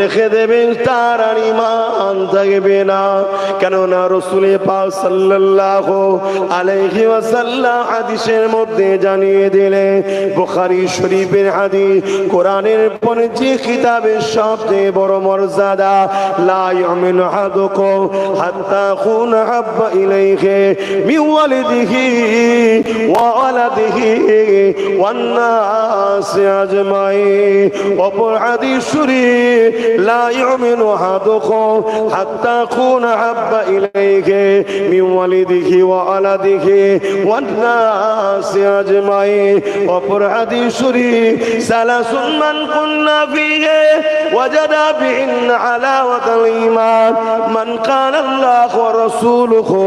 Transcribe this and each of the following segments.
রেখে দেবেন তার আর ঈমান থাকবে না। কেননা রাসূল পাক সাল্লাল্লাহু আলাইহি ওয়াসাল্লাম হাদিসের মধ্যে জানিয়ে দিলেন, বুখারী শরীফের হাদিস, কোরআনের পঞ্চম কিতাবের সবচেয়ে বড় মর্যাদা, লা ইউমিনু আহাদুকুম হাত্তা আকুনা হাব্বা ইলাইহি মিন ওয়ালিদিহি ওয়া ওয়ালাদিহি ওয়ান নাসি আজমাইন। অপর হাদিস শরীফ, লা ইউমিনু আহাদুকুম হাত্তা আকুনা হাব্বা ইলাইহি মিন ওয়ালিদিহি ওয়া ওয়ালাদিহি ওয়ান নাসি আজমাইন। অপর হাদিস শরীফ, সালাসুন মান কুন্না ফীহি ওয়াজাদা বিহিন্না হালাওয়াতাল ঈমান, মান কানা আল্লাহু ওয়া রাসূলুহু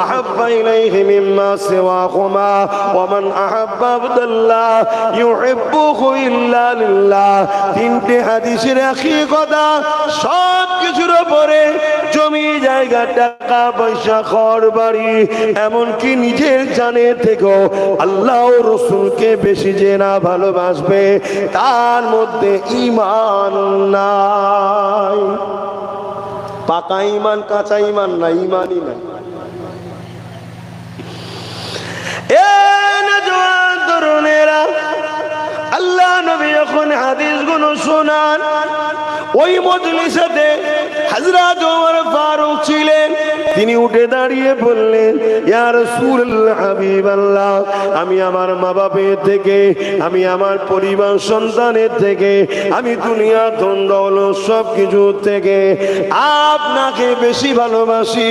আহাব্বা ইলাইহি মিম্মা সিওয়াহুমা ওয়া মান আহাব্বা আবদাল্লাহ ইউহিব্বুহু ইল্লা লিল্লাহ। তিনটি হাদিসের একই কথা, সব কিছুর উপরে জমি জায়গা, টাকা পয়সা, ঘর বাড়ি, এমনকি নিজের জানের থেকেও আল্লাহ ও রাসূলকে বেশি যে না ভালোবাসবে, তার মধ্যে ঈমান নাই। পাকা ঈমান, কাঁচা ঈমান না, ঈমানই নাই। এ নওজোয়ান তরুণেরা, আল্লাহ নবী যখন হাদিসগুলো শোনান, ওই মজলিসেতে হযরত ওমর ফারুক ছিলেন। তিনি উঠে দাঁড়িয়ে বললেন, ইয়া রাসূলুল্লাহ, হাবিবাল্লাহ, আমি আমার মা বাপের থেকে, আমি আমার পরিবার সন্তানের থেকে, আমি দুনিয়া ধন দৌলত সব কিছু থেকে আপনাকে বেশি ভালোবাসি,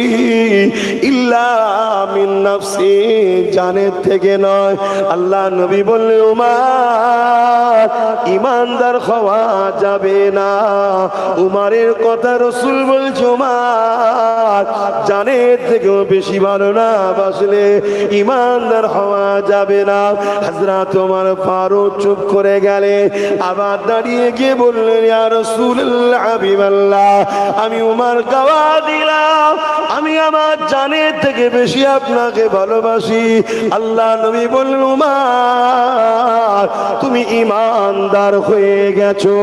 ইল্লা মিন নাফসি, জানের থেকে নয়। আল্লাহ নবী বললেন, উমর, ঈমানদার হওয়া যাবে না। উমরের কথা রাসূল বলছে, উমর, জানের থেকেও বেশি ভালো না বাসলে ঈমানদার হওয়া যাবে না। হযরত ওমর ফারুক চুপ করে গেলেন, আবার দাঁড়িয়ে গিয়ে বললেন, ইয়া রাসূলুল্লাহ, হাবিবাল্লাহ, আমি উমর গাওয়া দিলাম, আমি আমার জানের থেকে বেশি আপনাকে ভালোবাসি। আল্লাহ নবী বললেন, উমর, তুমি ঈমানদার হয়ে গেছো।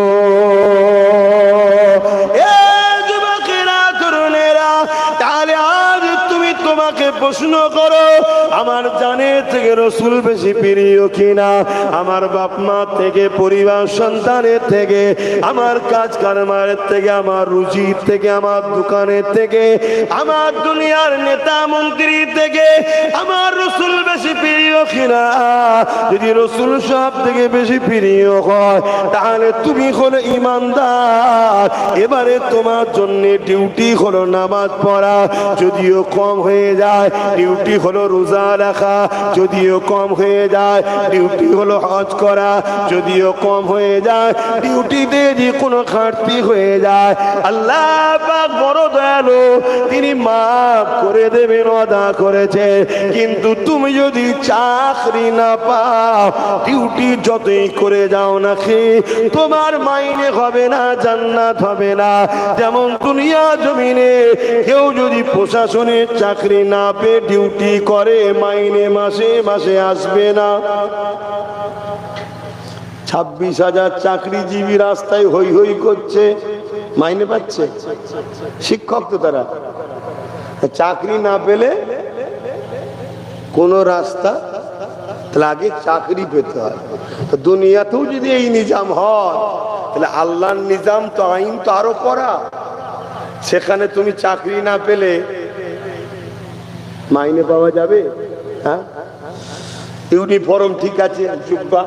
তোমাকে প্রশ্ন করো, আমার জানের থেকে রাসূল বেশি প্রিয় কিনা? আমার বাপ মা থেকে, পরিবার সন্তানের থেকে, আমার কাজ কারবারের থেকে, আমার রুজির থেকে, আমার দোকানের থেকে, আমার দুনিয়ার নেতা মন্ত্রী থেকে আমার রাসূল বেশি প্রিয় কিনা? যদি রাসূল সব থেকে বেশি প্রিয় হয়, তাহলে তুমি হলো ঈমানদার। এবারে তোমার জন্য ডিউটি হলো নামাজ পড়া, যদিও কম হয়ে যায়, ডিউটি হলো রোজা রাখা, যদিও কম হয়ে যায়, ডিউটি হলো হজ করা, যদিও কম হয়ে যায়, ডিউটিতে যে কোনো ঘাটতি হয়ে যায়, আল্লাহ পাক বড় দয়ালু, তিনি মাফ করে দেবেন, ওয়াদা করেছে। কিন্তু তুমি যদি চাকরি না পাও, ডিউটি যতই করে যাও না, তোমার মাইনে হবে না, জান্নাত হবে না। যেমন দুনিয়া জমিনে কেউ যদি প্রশাসনের চাকরি না পেয়ে ডিউটি করে, মাইনে মাসে মাসে আসবে না। 26,000 চাকরিজীবী রাস্তায় হই হই করছে, মাইনে পাচ্ছে। শিক্ষক তো তারা, চাকরি না পেলে কোন রাস্তা, তাহলে আগে চাকরি পেতে হয়। তো দুনিয়াতেও যদি এই নিজাম হয়, তাহলে আল্লাহর নিজাম তো, আইন তো আরো করা। সেখানে তুমি চাকরি না পেলে মাইনে পাওয়া যাবে? হ্যাঁ, ইউনিফর্ম ঠিক আছে, জুব্বা,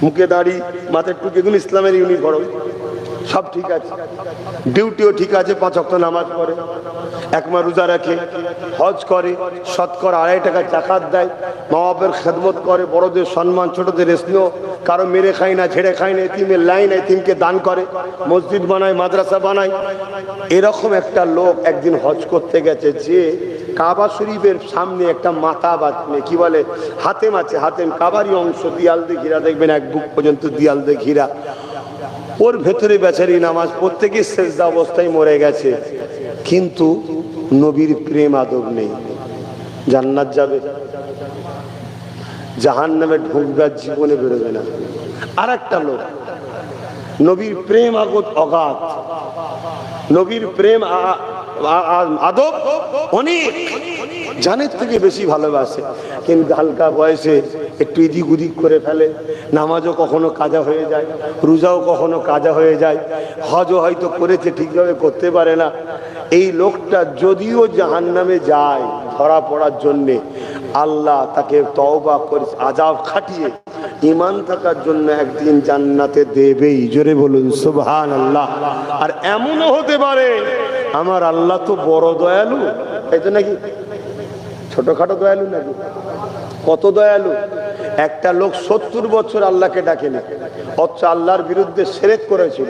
মুখে দাড়ি, মাথায় টুপি, এগুলো ইসলামের ইউনিফর্ম, সব ঠিক আছে। ডিউটিও ঠিক আছে, 5 ওয়াক্ত নামাজ পড়ে, 1 মাস রোজা রাখে, হজ করে, শতকরা 2.5 টাকা যাকাত দেয়, মা বাপের খেদমত করে, বড়দের সম্মান, ছোটদের স্নেহ, কারো মেরে খায় না, ছেড়ে খায় না, এতিমের লাইন, এতিমকে দান করে, মসজিদ বানায়, মাদ্রাসা বানায়। এরকম একটা লোক একদিন হজ করতে গেছে, যে কাবা শরীফের সামনে একটা মাথা বাঁচনে, কি বলে, হাতেম আছে, হাতেম, কাবারই অংশ, দিয়াল দিয়ে ঘিরা, দেখবেন 1 বুক পর্যন্ত দিয়াল দিয়ে ঘিরা, ওর ভেতরে বেচারি নামাজ পড়তে গিয়ে সেজদা অবস্থায় মরে গেছে। কিন্তু নবীর প্রেম আদব নেই, জান্নাত যাবে, জাহান্নামে ঢুকবে, জীবনে বেরোবে না। আর একটা লোক নবীর প্রেম আগত অগাধ, নবীর প্রেম আদব অনেক, জানের থেকে বেশি ভালোবাসে। কিন্তু হালকা বয়সে একটু এদিক ওদিক করে ফেলে, নামাজও কখনো কাজা হয়ে যায়, রোজাও কখনো কাজা হয়ে যায়, হজও হয়তো করেছে ঠিকভাবে করতে পারে না। এই লোকটা যদিও জাহান্নামে যায় ধরা পড়ার জন্যে, আল্লাহ তাকে তওবা করে আযাব খাটিয়ে ঈমান থাকার জন্য একদিন জান্নাতে দেবেই। জোরে বলুন সুবহানাল্লাহ। আর এমনও হতে পারে আমার আল্লাহ তো বড় দয়ালু, তাই তো নাকি? ছোটখাটো দয়ালু নাকি? কত দয়ালু। একটা লোক 70 বছর আল্লাহকে ডাকেনি, অথচ আল্লাহর বিরুদ্ধে শিরক করেছিল।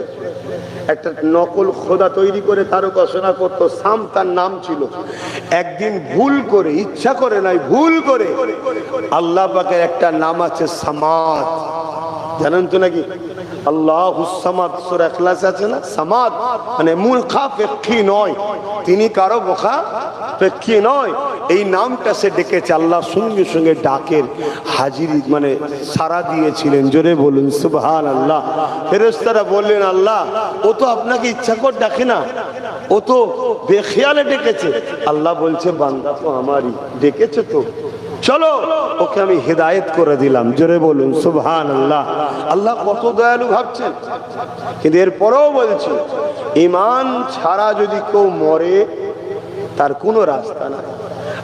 একটা নকল খোদা তৈরি করে তার উপাসনা করতো, সাম তার নাম ছিল। একদিন ভুল করে, ইচ্ছা করে নাই, ভুল করে আল্লাহ পাকের একটা নাম আছে সামাদ, জানেন তো নাকি? আল্লাহুস সামাদ, সূরা ইখলাস আছে না? সামাদ মানে মুখাপেক্ষী নয়, তিনি কারো মুখাপেক্ষী নয়। এই নামটা সে ডেকেছে, আল্লাহ সঙ্গে সঙ্গে ডাকের হাজিরি মানে সাড়া দিয়েছিলেন। জোরে বলুন সুবহানাল্লাহ। ফেরেশতারা বললেন, আল্লাহ ও তো আপনাকে ইচ্ছা করে ডাকে না, ও তো বেখেয়ালে ডেকেছে। আল্লাহ বলছে, বান্দা তো আমারই, ডেকেছে তো, চলো ওকে আমি হেদায়েত করে দিলাম। জোরে বলুন সুবহানাল্লাহ। আল্লাহ কত দয়ালু ভাবছেন। কিন্তু এরপরেও বলছে, ঈমান ছাড়া যদি কেউ মরে তার কোনো রাস্তা নাই।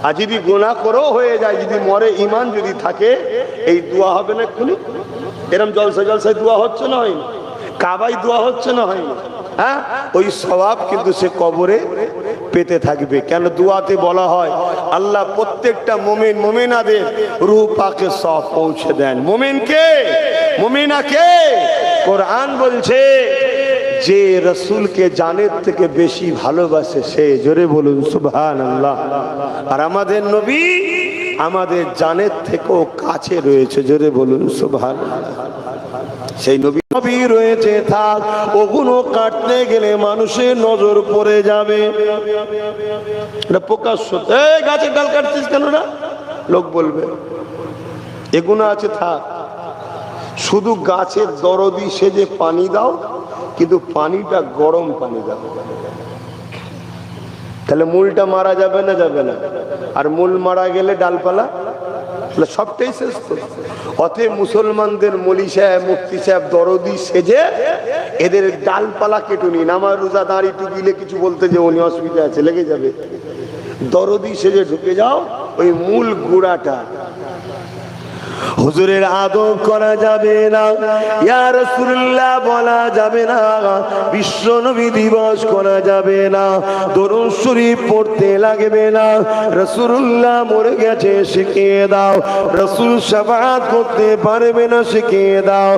আর যদি গুনাহ করেও হয়ে যায়, যদি মরে ঈমান যদি থাকে, এই দোয়া হবে না এক্ষুনি? এরম জলসায় দোয়া হচ্ছে না হয়নি? কাবায় দোয়া হচ্ছে না হয়নি? হ্যাঁ, ওই সওয়াব কিন্তু সে কবরে পেতে থাকবে। কেন? দুয়াতে বলা হয় আল্লাহ প্রত্যেকটা মুমিন মুমিনাদের রূহ পাকে সওয়াব পৌঁছে দেন। মুমিনকে মুমিনাকে কোরআন বলছে যে রাসূলকে জানের থেকে বেশি ভালোবাসে সে। জোরে বলুন সুবহানাল্লাহ। আর আমাদের নবী আমাদের জানের থেকেও কাছে রয়েছে। জোরে বলুন সুবহানাল্লাহ। সেই নবী রয়েছে, থাক, ওগুলো কাটতে গেলে মানুষের নজর পড়ে যাবে। এটা প্রকাশ্য, এই গাছের ডাল কাটছিস কেন না, লোক বলবে। এগুলো আছে, থাক, শুধু গাছের দরদি সেজে পানি দাও, কিন্তু পানিটা গরম পানি দাও। তাহলে মূলটা মারা যাবে না? যাবে না। আর মূল মারা গেলে ডালপালা সবটাই শেষ তো। অতএব মুসলমানদের মলি সাহেব, মুফতি সাহেব দরদি সেজে এদের ডালপালা কেটে নিন। আমার রোজা দাঁড়ি টুকিলে কিছু বলতে যে উনি অসুবিধা আছে, লেগে যাবে। দরদি সেজে ঢুকে যাও, ওই মূল গুড়াটা। হুজুরের আদব করা যাবে না, ইয়া রাসূলুল্লাহ বলা যাবে না, বিশ্ব নবী দিবস করা যাবে না, দরুদ শরীফ পড়তে লাগবে না, রাসূলুল্লাহ মরে গেছে শিখিয়ে দাও, রাসূল শাফাআত করতে পারবে না শিখিয়ে দাও।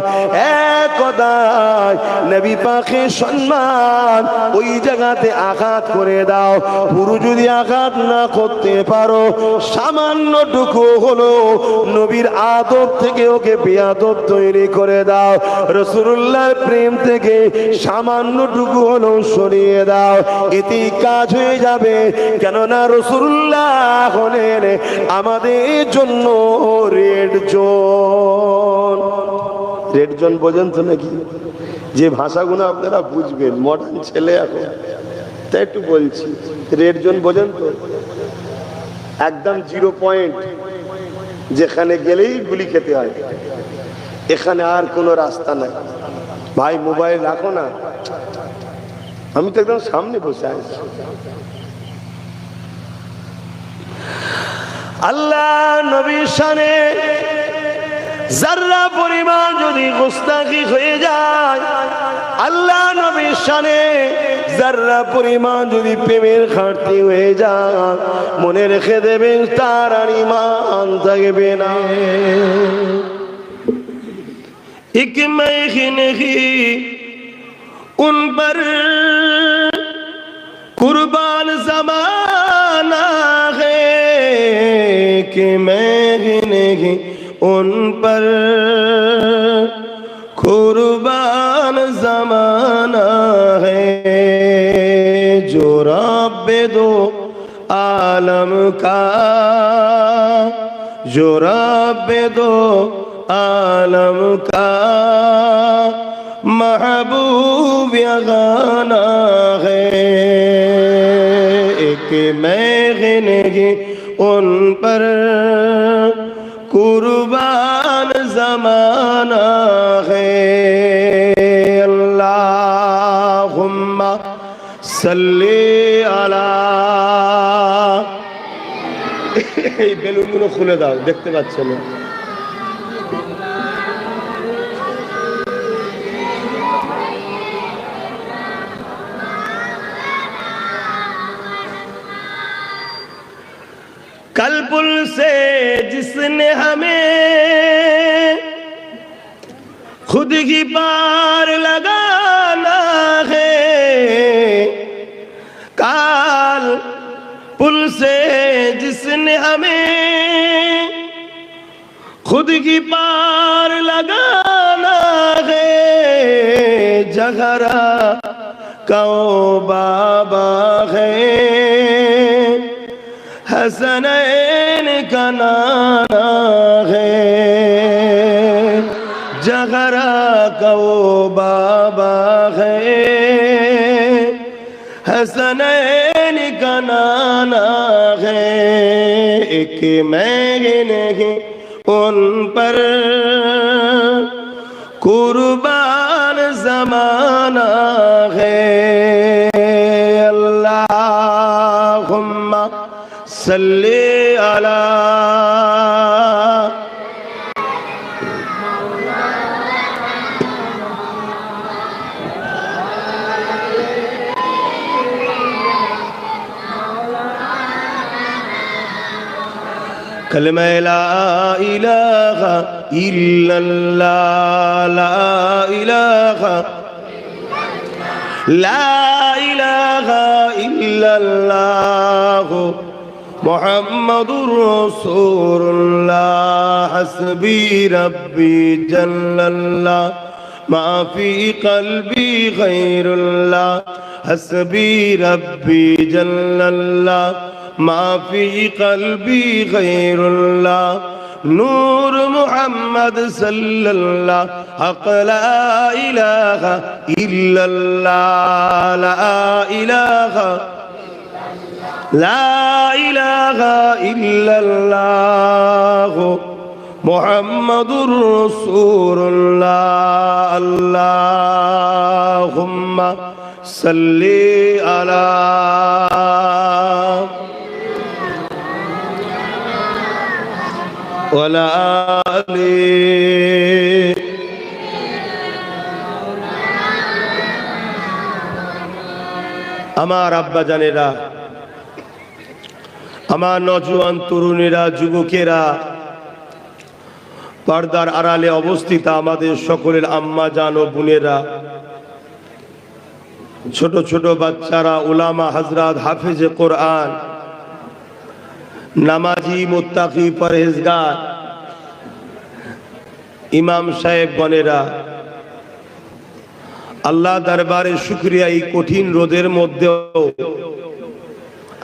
এক কথায় নবী পাকের সম্মান ওই জায়গাতে আঘাত করে দাও। পুরো যদি আঘাত না করতে পারো, সামান্যটুকু হলো নবীর আদব থেকে ওকে বেয়াদব তৈরি করে দাও। রাসূলুল্লাহর প্রেম থেকে সামান্যটুকু হলো সরিয়ে দাও, এতেই কাজ হয়ে যাবে। কেননা রাসূলুল্লাহ হলেন আমাদের জন্য রেড জোন। রেড জোন বোঝেন তো নাকি? যে ভাষাগুলো আপনারা বুঝবেন, মডার্ন ছেলে এখন, তাই একটু বলছি। রেড জোন বোঝেন তো? একদম 0 পয়েন্ট, যেখানে গেলেই গুলি খেতে হয়। এখানে আর কোনো রাস্তা নাই। ভাই মোবাইল রাখো না, আমি তো একদম সামনে বসে আছি। আল্লাহ নবীর শানে যারা পরিমাণ যদি গোস্তাখি হয়ে যায়, আল্লাহ নবীর শানে যারা পরিমাণ যদি প্রেমের ঘাটতি হয়ে যায়, মনে রেখে দেবেন তার আর ঈমান থাকবে না। এক মেহনহি উন পর কুরবান ज़माना है कि मेहनगी उन पर कुर्बान ज़माना है, जो रब दो आलम का, जो रब दो आलम का महबूब जमाना है, एक महंगे उन पर कुर्बान जमाना है। अल्लाहुम्मा सल्ली अला। এই বেলুনগুলো খুলে দাও, দেখতে পাচ্ছ না। कल पुल से जिसने हमें खुद ही पार लगाना है, काल पुल से जिसने हमें खुद ही पार लगाना है, जगरा कौ बाबा है, हसनैन का नाना है, जगरा का वो बाबा है, हसनैन का नाना है। एक महंगे उन पर कुर्बान जमाना है। अल्लाहुम्मा सल्ली अला। कलमा ला इलाहा इल्लल्लाह, ला इलाहा इल्लल्लाह मुहम्मदुर रसूलुल्लाह। हस्बी रब्बी जल्लल्लाह मा फी क़ल्बी ग़ैरुल्लाह, हस्बी रब्बी जल्लल्लाह मा फी क़ल्बी ग़ैरुल्लाह। नूर मुहम्मद सल्लल्लाह हक़ ला इलाहा इल्लल्लाह, ला इलाहा इल्लल्लाह मुहम्मदुर रसूलुल्लाह। अल्लाहुम्मा सल्ली अला। ওয়ালা আলি। আমার আব্বা জানেরা, আমার নওজোয়ান তরুণেরা, যুবকেরা, পর্দার আড়ালে অবস্থিত আমাদের সকলের আম্মা জান ও বোনেরা, ছোট ছোট বাচ্চারা, উলামা হযরত, হাফেজে কোরআন, নামাজি, মুত্তাকি, পরহেজগার, ইমাম সাহেব গণেরা, আল্লাহ দরবারে শুকরিয়া। এই কঠিন রোদের মধ্যেও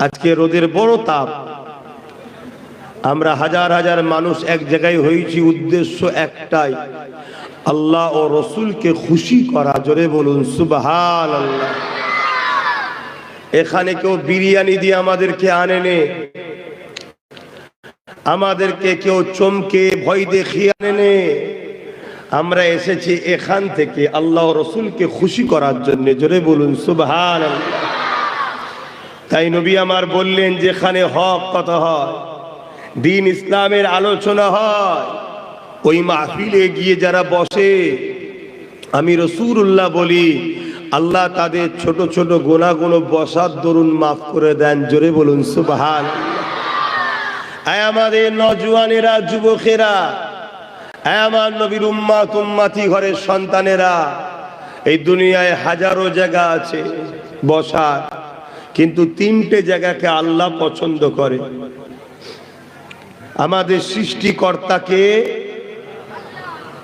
আজকে রোদের বড় তাপ, আমরা হাজার হাজার মানুষ এক জায়গায় হয়েছি, উদ্দেশ্য একটাই, আল্লাহ ও রসুলকে খুশি করা। জোরে বলুন সুবহানাল্লাহ। এখানে কেউ বিরিয়ানি দিয়ে আমাদেরকে আনেনে, আমাদেরকে কেউ চমকে ভয় দেখিয়ে আনেনে। আমরা এসেছি এখান থেকে আল্লাহ রসুলকে খুশি করার জন্য। জোরে বলুন সুবহানাল্লাহ। তাই নবী আমার বললেন, যেখানে হক কথা হয়, দিন ইসলামের আলোচনা হয়, ওই মাহফিলে গিয়ে যারা বসে, আমি রাসূলুল্লাহ বলি, আল্লাহ তাদের ছোট ছোট গুনাহগুলো বসার দরুন মাফ করে দেন। জোরে বলুন সুবহানাল্লাহ। আয় আমাদের নওজোয়ানেরা, যুবকেরা, আয় আমার নবীর উম্মত, উম্মতি ঘরের সন্তানেরা, এই দুনিয়ায় হাজারো জায়গা আছে বসার, কিন্তু তিনটে জায়গাকে আল্লাহ পছন্দ করে। আমাদের সৃষ্টিকর্তাকে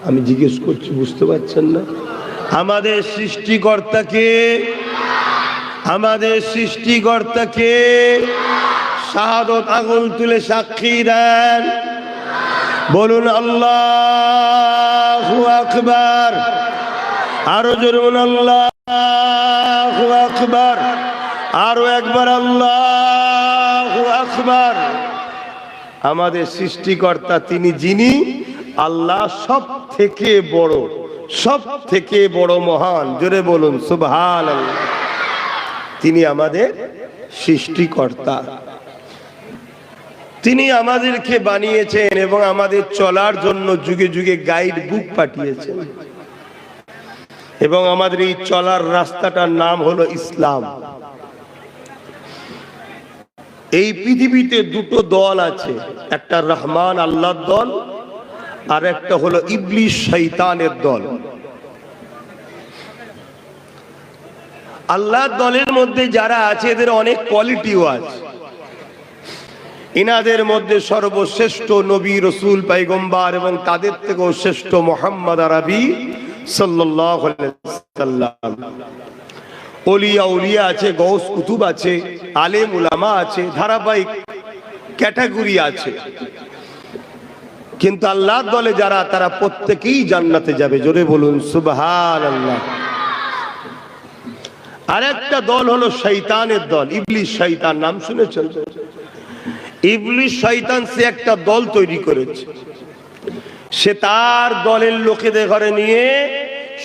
আমি জিজ্ঞেস করছি, বুঝতে পারছেন না? আমাদের সৃষ্টিকর্তাকে, আমাদের সৃষ্টিকর্তাকে শাহাদত আঙুল তুলে সাক্ষী দেন, বলুন আল্লাহু আকবার। আরো জোরে বলুন আল্লাহু আকবার, আরো একবার আল্লাহু আকবার। আমাদের সৃষ্টিকর্তা তিনি যিনি আল্লাহ সব থেকে বড়, সব থেকে বড় মহান, জোরে বলুন সুবহানাল্লাহ। তিনি আমাদের সৃষ্টিকর্তা, তিনি আমাদেরকে বানিয়েছেন এবং আমাদের চলার জন্য যুগে যুগে গাইড বুক পাঠিয়েছেন, এবং আমাদের এই চলার রাস্তাটার নাম হলো ইসলাম। এই পৃথিবীতে দুটো দল আছে, একটা রহমান আল্লাহর দল, আর একটা হলো ইবলিস শয়তানের দল। আল্লাহর দলের মধ্যে যারা আছে এদের অনেক কোয়ালিটিও আছে। ইনাদের মধ্যে সর্বশ্রেষ্ঠ নবী, রসুল, পয়গম্বর এবং তাদের থেকেও শ্রেষ্ঠ মুহাম্মদ আরবি সাল্লাল্লাহু আলাইহি ওয়াসাল্লাম। ওলিয়া উলিয়া আছে, গৌস কুতুব আছে, আলেম উলামা আছে, ধারাবাহিক ক্যাটাগরি আছে। কিন্তু আল্লাহর দলে যারা, তারা প্রত্যেকেই জান্নাতে যাবে, জোরে বলুন সুবহানাল্লাহ। আরেকটা দল হলো শয়তানের দল, ইবলিস শয়তান, নাম শুনেছেন? ইবলিস শয়তান সে একটা দল তৈরি করেছে, সে তার দলের লোকেদের ঘরে নিয়ে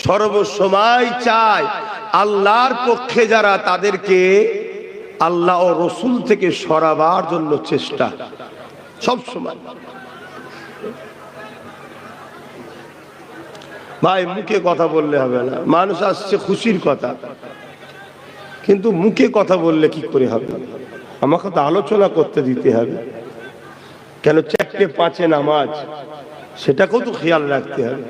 সর্বসময় চায় আল্লাহর পক্ষে যারা, তাদেরকে আল্লাহ ও রসুল থেকে সরাবার জন্য চেষ্টা সব সময়। ভাই মুখে কথা বললে হবে না, মানুষ আসছে খুশির কথা, কিন্তু মুখে কথা বললে কি করে হবে? আমাকে তো আলোচনা করতে দিতে হবে, কেন 4-5 নামাজ, সেটাকেও তো খেয়াল রাখতে হবে।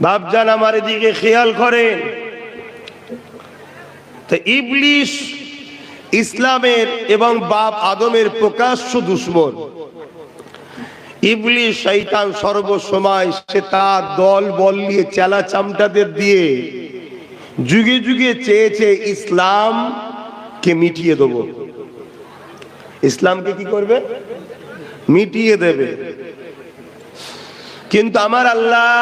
বাপজান আমার এদিকে খেয়াল করেন। তো ইবলিস ইসলামের এবং বাপ আদমের প্রকাশ্য দুশমন। ইবলিস শয়তান সর্বসময় সে তার দল বল নিয়ে, চেলা চামটাদের দিয়ে যুগে যুগে চেয়েছে ইসলামকে মিটিয়ে দেব। ইসলামকে কি করবে? মিটিয়ে দেবে। কিন্তু আমার আল্লাহ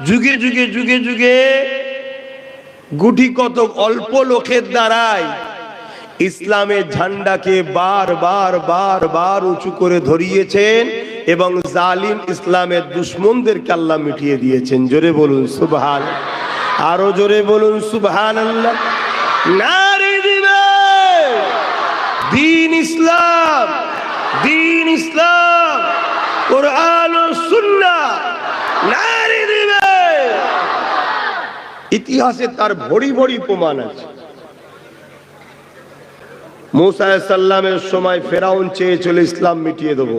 যুগে যুগে যুগে যুগে গুটি কত অল্প লোকের দ্বারাই ইসলামের ঝান্ডাকে বার বার বার বার উঁচু করে ধরিয়েছেন, এবং জালিম ইসলামের দুশমনদেরকে আল্লাহ মিটিয়ে দিয়েছেন। জোরে বলুন সুবহান, আরো জোরে বলুন সুবহানাল্লাহ। নারে দিবে দ্বীন ইসলাম, দ্বীন ইসলাম, কুরআন ও সুন্নাহ, নারে দিবে। ইতিহাসে তার ভরি ভরি প্রমাণ আছে। মুসা আলাইহিস সালামের সময় ফেরাউন চেয়েছিল ইসলাম মিটিয়ে দেব,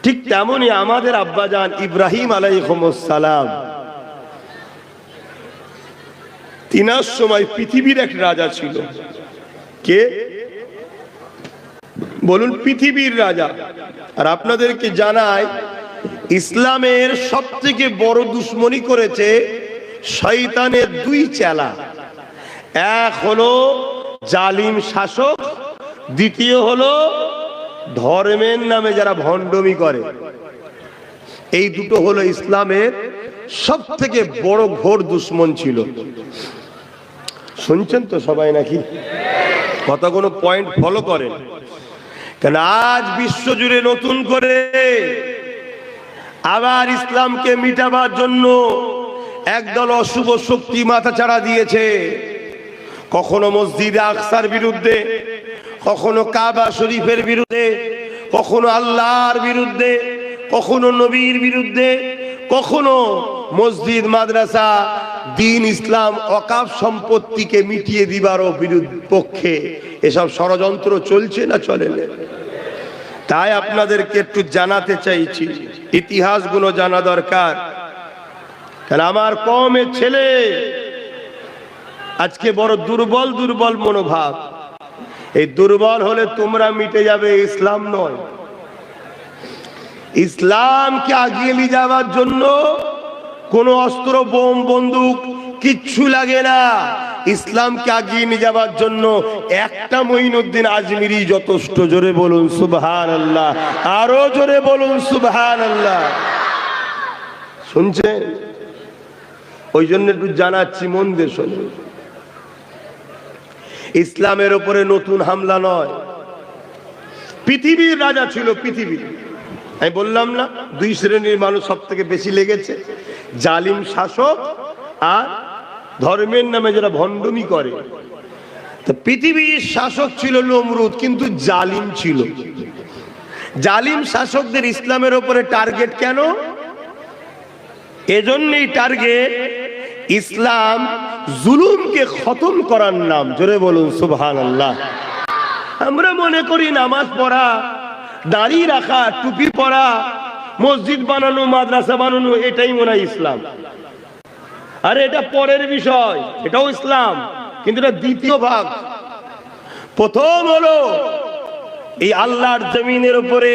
ঠিক তেমনি আমাদের আব্বাজান ইব্রাহিম আলাইহিস সালাম, তিনার সময় পৃথিবীর এক রাজা ছিল। কে বলুন? পৃথিবীর রাজা। আর আপনাদেরকে জানাই, ইসলামের সব থেকে বড় দুশমনি করেছে শয়তানের দুই চেলা। এক হলো জালিম শাসক, দ্বিতীয় হলো ধর্মের নামে যারা ভণ্ডমি করে। এই দুটো হলো ইসলামের সব থেকে বড় ঘোর দুশমন ছিল। শুনছেন তো সবাই নাকি? কথা কোনো পয়েন্ট ফলো করেন? কেন আজ বিশ্বজুড়ে নতুন করে আবার ইসলামকে মিটাবার জন্য একদল অশুভ শক্তি মাথাচাড়া দিয়েছে। কখনো মসজিদে আকসার বিরুদ্ধে, কখনো কাবা শরীফের বিরুদ্ধে, কখনো আল্লাহর বিরুদ্ধে, কখনো নবীর বিরুদ্ধে, কখনো মসজিদ, মাদ্রাসা, দ্বীন ইসলাম, ওয়াকফ সম্পত্তিকে মিটিয়ে দিবারও পক্ষে এসব ষড়যন্ত্র চলছে না চলে না? তাই আপনাদেরকে একটু জানাতে চাইছি, ইতিহাসগুলো জানা দরকার। কারণ আমার কওমের ছেলে আজকে বড় দুর্বল দুর্বল মনোভাব। এই দুর্বল হলে তোমরা মিটে যাবে, ইসলাম নয়। ইসলামকে আগিয়ে নিয়ে যাওয়ার জন্য কোনো অস্ত্র, বোম, বন্দুক কিচ্ছু লাগে না। ইসলামকে আগিয়ে নিয়ে যাওয়ার জন্য একটা মঈনুদ্দিন আজমিরি যথেষ্ট। জোরে বলুন সুবহানাল্লাহ, আরো জোরে বলুন সুবহানাল্লাহ। শুনছেন? ওই জন্য একটু জানাচ্ছি, মন দিয়ে শোনো। ইসলামের উপরে নতুন হামলা নয়। পৃথিবীর রাজা ছিল, পৃথিবীর, আমি বললাম না দুই শ্রেণীর মানুষ সব থেকে বেশি লেগেছে, জালিম শাসক আর ধর্মের নামে যারা ভণ্ডামি করে। তো পৃথিবীর শাসক ছিল নমরুদ, কিন্তু জালিম ছিল। জালিম শাসকদের ইসলামের উপরে টার্গেট কেন? এজন্যই টার্গেট, ইসলাম জুলুমকে খতম করার নাম। জোরে বলুন সুবহানাল্লাহ। আমরা মনে করি নামাজ পড়া, দাড়ি রাখা, টুপি পরা, মসজিদ বানানো, মাদ্রাসা বানানো, এটাই মনে হয় ইসলাম। আরে এটা পরের বিষয়, এটাও ইসলাম, কিন্তু এটা দ্বিতীয় ভাগ। প্রথম হলো এই আল্লাহর জমিনের উপরে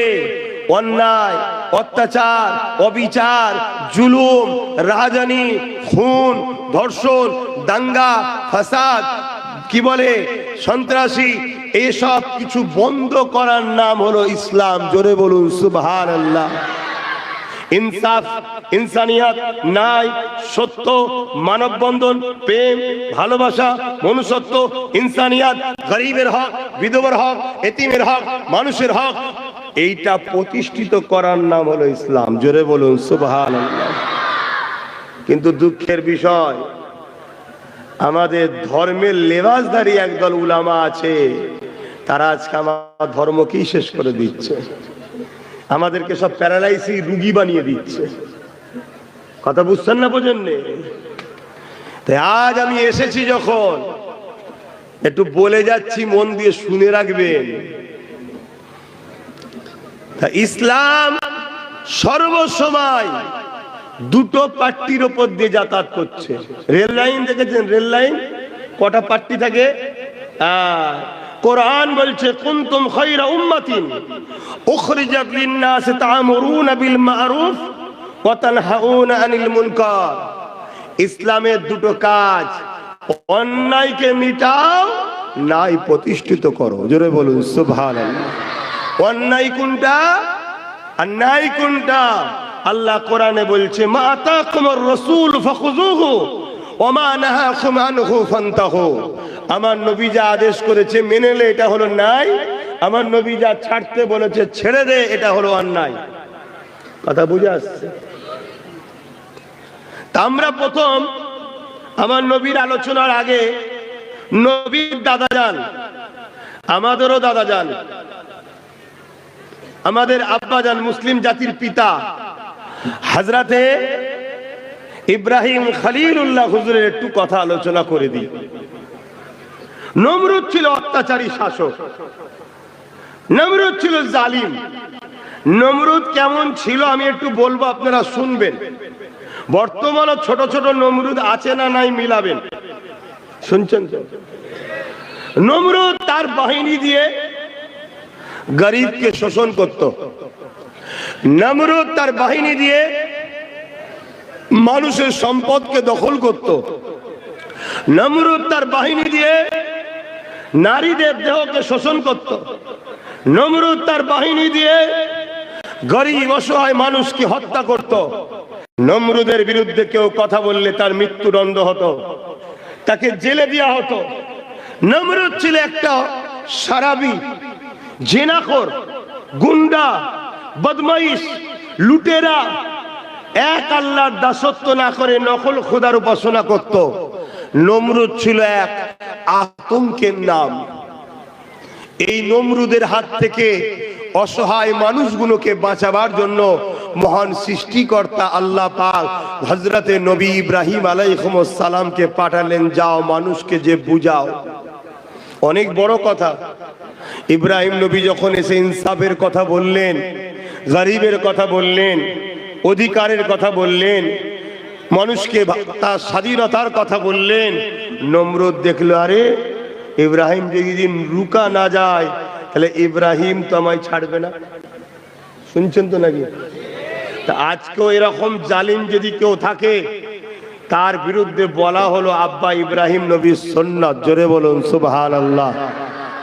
অন্যায়, অত্যাচার, অবিচার, জুলুম, রাহাজানি, খুন, ধর্ষণ, দাঙ্গা, ফাসাদ, কি বলে, সন্ত্রাসী, এসব কিছু বন্ধ করার নাম হলো ইসলাম। জোরে বলুন সুবহানাল্লাহ। ইনসাফ, ইনসানিয়ত, ন্যায়, সত্য, মানববন্ধন, প্রেম, ভালোবাসা, মনুষ্যত্ব, ইনসানিয়ত, গরিবের হক, বিধবার হক, এতিমের হক, মানুষের হক, এইটা প্রতিষ্ঠিত করার নাম হলো ইসলাম। জোরে বলুন সুবহানাল্লাহ। কিন্তু দুঃখের বিষয়, আমাদের ধর্মের লেবাসধারী একদল উলামা আছে, তারা আজকে আমার ধর্মকেই শেষ করে দিচ্ছে, আমাদেরকে সব প্যারালাইসিস রুগী বানিয়ে দিচ্ছে। কথা বুঝছেন না, বোঝেন? তাই আজ আমি এসেছি যখন, একটু বলে যাচ্ছি, মন দিয়ে শুনে রাখবেন। ইসলাম সর্বসময় দুটো পাট্টির উপর দিয়ে যাতায়াত করছে। রেল লাইন দেখেছেন? রেল লাইন কটা পাট্টি থাকে? কোরআন বলছে কুনতুম খায়রা উম্মাতিন উখরিজাত লিন-নাস তা'মুরুনা বিল মা'রুফ ওয়া তানহাউনা আনিল মুনকার। ইসলামের দুটো কাজ, অন্যায়কে মিটাও, ন্যায় প্রতিষ্ঠিত করো। জোরে বলুন সুবহানাল্লাহ। অন্যায় কোনটা আর ন্যায় কোনটা? আল্লাহ কোরআনে বলছে মা আতাকুমুর রাসূল ফাখুযুহু ওয়া মা নাহাকুম আনহু ফান্তাহু। আমার নবী যা আদেশ করেছে মেনে নে, এটা হলো ন্যায়। আমার নবী যা ছাড়তে বলেছে ছেড়ে দে, এটা হলো অন্যায়। কথা বুঝে আসছে? তা আমরা প্রথম আমার নবীর আলোচনার আগে নবীর দাদা যান, আমাদেরও দাদা যান, আমাদের আব্বা যান, মুসলিম জাতির পিতা হযরতে ইব্রাহিম খলিলুল্লাহ হুজুরের একটু কথা আলোচনা করে দিই। নমরুদ ছিল অত্যাচারী শাসক, নমরুদ ছিল জালিম। নমরুদ কেমন ছিল আমি একটু বলবো, আপনারা শুনবেন। বর্তমানে ছোট ছোট নমরুদ আছে না নাই মিলাবেন, শুনছেন তো? নমরুদ তার বাহিনী দিয়ে গরিবকে শোষণ করত। নমরুদ তার বাহিনী দিয়ে মানুষের সম্পদকে দখল করত। নমরুদ তার বাহিনী দিয়ে নারীদের দেহকে শোষণ করত। নমরুদ তার বাহিনী দিয়ে গরিব অসহায় মানুষকে হত্যা করত। নমরুদের বিরুদ্ধে কেউ কথা বললে তার মৃত্যুদণ্ড হতো, তাকে জেলে দেওয়া হতো। নমরুদ ছিল একটা সারাবি, জিনাখোর, গুন্ডা, বদমাইশ, লুটেরা। এক আল্লাহর দাসত্ব না করে নকল খোদার উপাসনা করত। নমরুদ ছিল এক আতঙ্কের নাম। এই নমরুদের হাত থেকে অসহায় মানুষগুলোকে বাঁচাবার জন্য মহান সৃষ্টিকর্তা আল্লাহ পাক হযরতে নবী ইব্রাহিম আলাইহিস সালামকে পাঠালেন, যাও মানুষকে যে বুঝাও। অনেক বড় কথা। ইব্রাহিম নবী যখন এসে ইনসাফের কথা বললেন, গরিবের কথা বললেন, অধিকারের কথা বললেন, মানুষকে তার স্বাধীনতার কথা বললেন, নমরুদ দেখলো আরে ইব্রাহিম যদি রুকা না যায় তাহলে ইব্রাহিম তো আমায় ছাড়বে না। শুনছেন তো নাকি? তা আজকেও এরকম জালিম যদি কেউ থাকে, তার বিরুদ্ধে বলা হলো আব্বা ইব্রাহিম নবীর সুন্নাত। জোরে বলুন সুবহানাল্লাহ।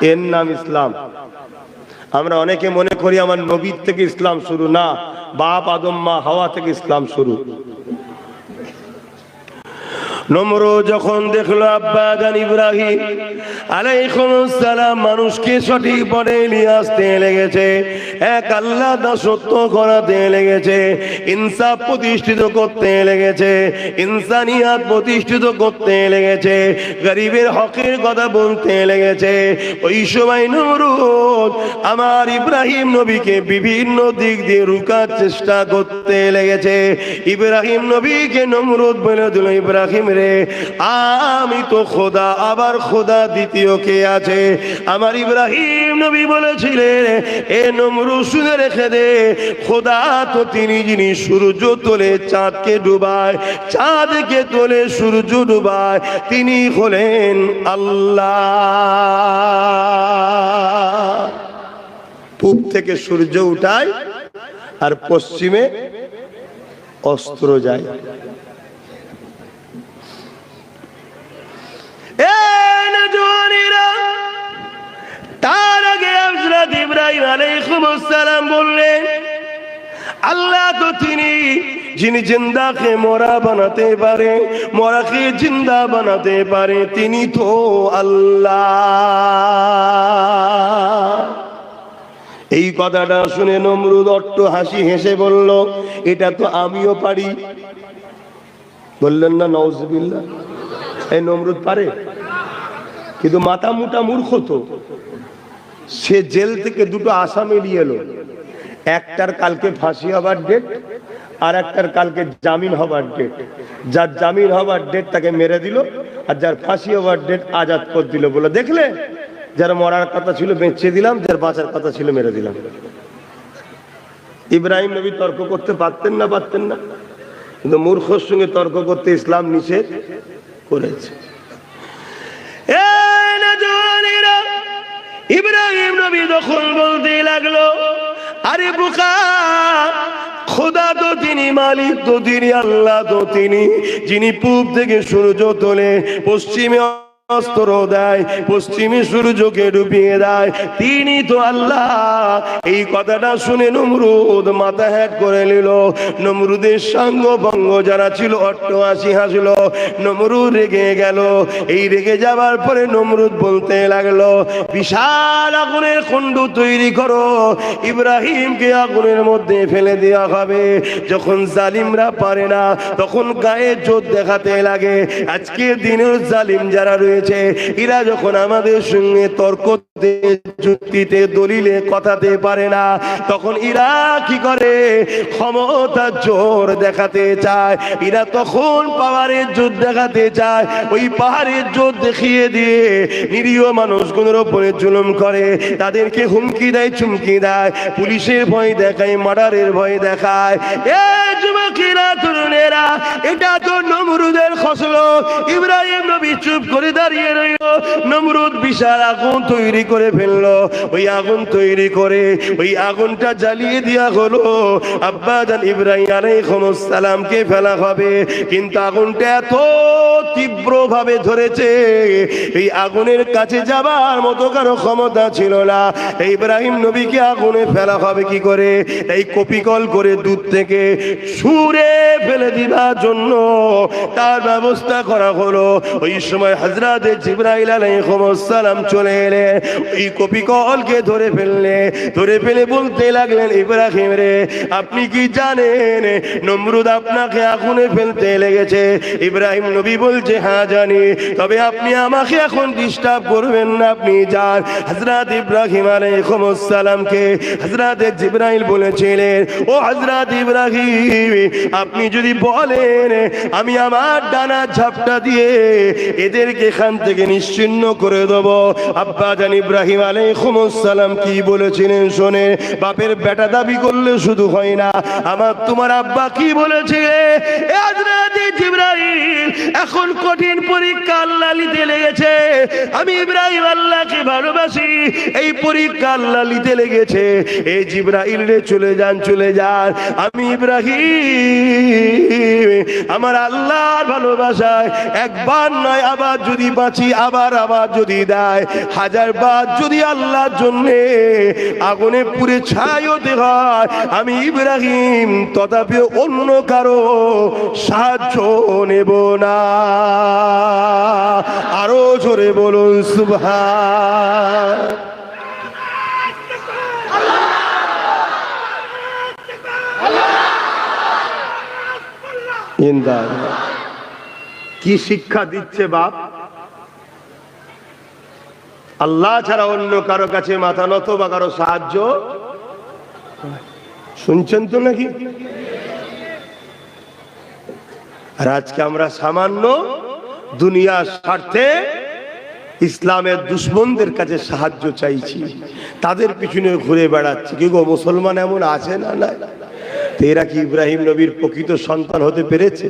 এর নাম ইসলাম। আমরা অনেকে মনে করি আমার নবীর থেকে ইসলাম শুরু, না, বাপ আদম মা হাওয়া থেকে ইসলাম শুরু। নমরুদ যখন দেখলো আব্বা জান ইব্রাহিম আলাইহিস সালাম মানুষকে সঠিক পথে নিয়ে আসতে লেগেছে, এক আল্লাহ দাসত্ব করাতে লেগেছে, ইনসাফ প্রতিষ্ঠিত করতে লেগেছে, ইনসানিয়াত প্রতিষ্ঠিত করতে লেগেছে, গরিবের হকের কথা বলতে লেগেছে, ওই সময় নমরুদ আমার ইব্রাহিম নবীকে বিভিন্ন দিক দিয়ে রুকার চেষ্টা করতে লেগেছে। ইব্রাহিম নবীকে নমরুদ বলে দিল, ইব্রাহিম রে, আমি তো খোদা, আবার খোদা দ্বিতীয় কে আছে? আমার ইব্রাহিম নবী বলেছিলেন, এ নমরুদ শুনে রেখে দে, খোদা তো তিনি যিনি সূর্য তোলে চাঁদকে ডুবায়, চাঁদকে তোলে সূর্য ডুবায়, তিনি হলেন আল্লাহ। পূব থেকে সূর্য উঠায় আর পশ্চিমে অস্ত্র যায়। তার আগে হযরত ইব্রাহিম আলাইহিস সালাম বললেন, আল্লাহ তো তিনি যিনি জিন্দাকে মরা বানাতে পারে, মরাকে জিন্দা বানাতে পারে, তিনি তো আল্লাহ। এই কথাটা শুনে নমরুদ অট্ট হাসি হেসে বলল, এটা তো আমিও পারি। বললেন না নাউজুবিল্লাহ? এই নমরুদ পারে, কিন্তু মাথা মোটা মূর্খ তো। সে জেল থেকে দুটো আসামি নিয়ে এলো, একটার কালকে ফাঁসি হবার ডেট, আর একটার কালকে জামিন হবার ডেট। যার জামিন হবার ডেট তাকে মেরে দিল, আর যার ফাঁসি হবার ডেট আজাদ করে দিল। বলে দেখলে, যার মরার কথা ছিল বেঁচে দিলাম, যার বাঁচার কথা ছিল মেরে দিলাম। ইব্রাহিম নবী তর্ক করতে পারতেন না? পারতেন না, কিন্তু মূর্খর সঙ্গে তর্ক করতে ইসলাম নিষেধ করেছে। ইব্রাহিম নবী তখন বলতে লাগলো, আরে বোকা, খোদা তো তিনি, মালিক তো তিনি, আল্লাহ তো তিনি যিনি পূব থেকে সূর্য তোলে, পশ্চিমে অস্ত্র দেয়, পশ্চিমে সূর্যকে ডুবিয়ে দেয়, তিনি তো আল্লাহ। এই কথাটা শুনে নমরুদ মাথা হ্যাট করে নিল। নমরুদের সঙ্গ ভঙ্গ যারা ছিল অট্টহাসি হাসলো। নমরুদ রেগে গেল। এই রেগে যাবার পরে নমরুদ বলতে লাগলো, বিশাল আগুনের কুণ্ড তৈরি করো, ইব্রাহিমকে আগুনের মধ্যে ফেলে দেওয়া হবে। যখন জালিমরা পারে না, তখন গায়ে জোর দেখাতে লাগে। আজকে দিনের জালিম যারা রয়েছে, এরা যখন আমাদের সঙ্গে তর্কতে, যুক্তিতে, দলিলে কথাতে পারে না, তখন এরা কি করে? ক্ষমতার জোর দেখাতে চায়। এরা তখন পাহাড়ের জোর দেখাতে চায়। ওই পাহাড়ের জোর দেখিয়ে দিয়ে নিরীহ মানুষগুলোর উপরে জুলুম করে, তাদেরকে হুমকি দেয়, চুমকি দেয়, পুলিশের ভয় দেখায়, মার্ডারের ভয় দেখায়। এ যুবকেরা, তরুণেরা, এটা তো নমরুদের খসলত। ইব্রাহিম নবী চুপ করে দাঁড়িয়ে রইল। নমরুদ বিশাল আগুন তৈরি করে ফেললো। ওই আগুন তৈরি করে ওই আগুনটা জ্বালিয়ে দেওয়া হলো। আব্বা জান ইব্রাহিম আলাইহিস সালামকে ফেলা হবে, কিন্তু আগুনটা এত তীব্র ভাবে ধরেছে, এই আগুনের কাছে যাবার মতো কারো ক্ষমতা ছিল না। ইব্রাহিম নবীকে আগুনে ফেলা হবে কি করে? এই কপিকল করে দূর থেকে ছুঁড়ে ফেলে দিবার জন্য তার ব্যবস্থা করা হলো। ওই সময় হযরত জিবরাইল আলাইহিস সালাম চলে এলেন, ওই কপিকলকে ধরে ফেলে বলতে লাগলেন, ইব্রাহিম রে, আপনি কি জানেন নমরুদ আপনাকে আগুনে ফেলতে লেগেছে? ইব্রাহিম নবী বলছে, হ্যাঁ জানি, তবে আপনি আমাকে এখন ডিস্টার্ব করবেন না, আপনি যান। হযরত ইব্রাহিম আলাইহিস সালামকে হযরত জিবরাইল বলেছিলেন, ও হযরত ইব্রাহিম, আপনি যদি বলেন আমি আমার ডানা ঝাপটা দিয়ে এদেরকে এখান থেকে নিশ্চিহ্ন করে দেব। আব্বা জান ইব্রাহিম আলাইহিস সালাম কি বলেছিলেন শোনে, বাপের বেটা দাবি করলে শুধু হয় না, আমার তোমার আব্বা কি বলেছিলেন? হযরত জিবরাইল, এখন কঠিন পরীক্ষা আল্লাহ নিতে লেগেছে। আমি ইব্রাহিম আল্লাহকে ভালোবাসি, এই পরীক্ষা আল্লাহ নিতে লেগেছে। এই জিবরাইল রে, চলে যান, চলে যান। আমি ইব্রাহিম আমার আল্লাহর ভালোবাসায় একবার নয়, আবার যদি বাঁচি, আবার যদি দেয়, 1000 বার যদি আল্লাহর জন্যে আগুনে পুড়ে ছাই হতে হয়, আমি ইব্রাহিম তথাপি অন্য কারো সাহায্য নেব না। আরো জোরে বলুন সুবহান। কি শিক্ষা দিচ্ছে বাপ? আল্লাহ ছাড়া অন্য কারো কাছে মাথা নত বা কারো সাহায্য শুনছেন তো নাকি? আর আজকে আমরা সামান্য দুনিয়ার স্বার্থে ইসলামের দুশ্মনদের কাছে সাহায্য চাইছি, তাদের পিছনে ঘুরে বেড়াচ্ছি। কি গো, মুসলমান এমন আছে না? না, এরা কি ইব্রাহিম নবীর প্রকৃত সন্তান হতে পেরেছে?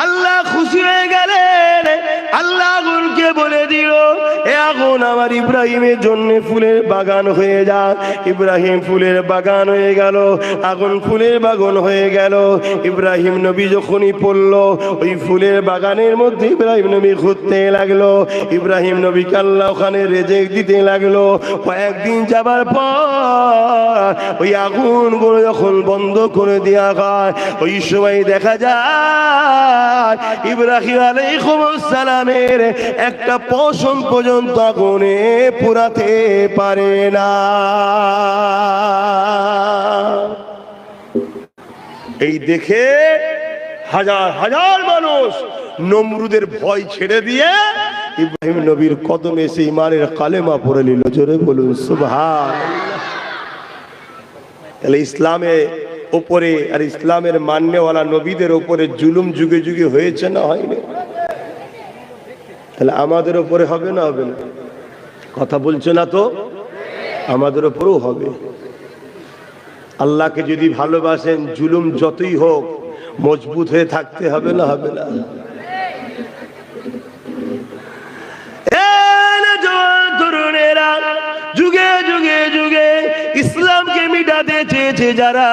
আল্লাহ খুশি হয়ে গেলেন, আল্লাহ আগুনকে বলে দিল, এ আগুন আমার ইব্রাহিমের জন্য ফুলের বাগান হয়ে যা। ইব্রাহিম ফুলের বাগান হয়ে গেল, আগুন ফুলের বাগান হয়ে গেল। ইব্রাহিম নবী যখনই পড়ল, ওই ফুলের বাগানের মধ্যে ইব্রাহিম নবী ঘুরতে লাগলো। ইব্রাহিম নবীকে আল্লাহ ওখানে রেজেক দিতে লাগলো। কয়েকদিন যাবার পর ওই আগুনগুলো যখন বন্ধ করে দেওয়া হয়, ওই সময় দেখা যায় ইব্রাহিম আলাইহিস সালামের একটা পশম পর্যন্ত আগুনে পুরাতে পারে না। এই দেখে হাজার হাজার মানুষ নমরুদের ভয় ছেড়ে দিয়ে ইব্রাহিম নবীর কদমে এসে ঈমানের কালেমা পড়ে নিল। জোরে বলুন সুবহানাল্লাহ। তাহলে ইসলামে উপরে আর ইসলামের মান্যওয়ালা নবীদের উপরে জুলুম যুগে যুগে হয়েছে না হয়নি? তাহলে আমাদের উপরে হবে না হবে না? কথা বলছে না তো? আমাদের উপরেও হবে। আল্লাহকে যদি ভালোবাসেন, জুলুম যতই হোক মজবুত হয়ে থাকতে হবে না হবে না? তরুণেরা যুগে যুগে যুগে ইসলামকে মিটাতে চেয়েছে যারা,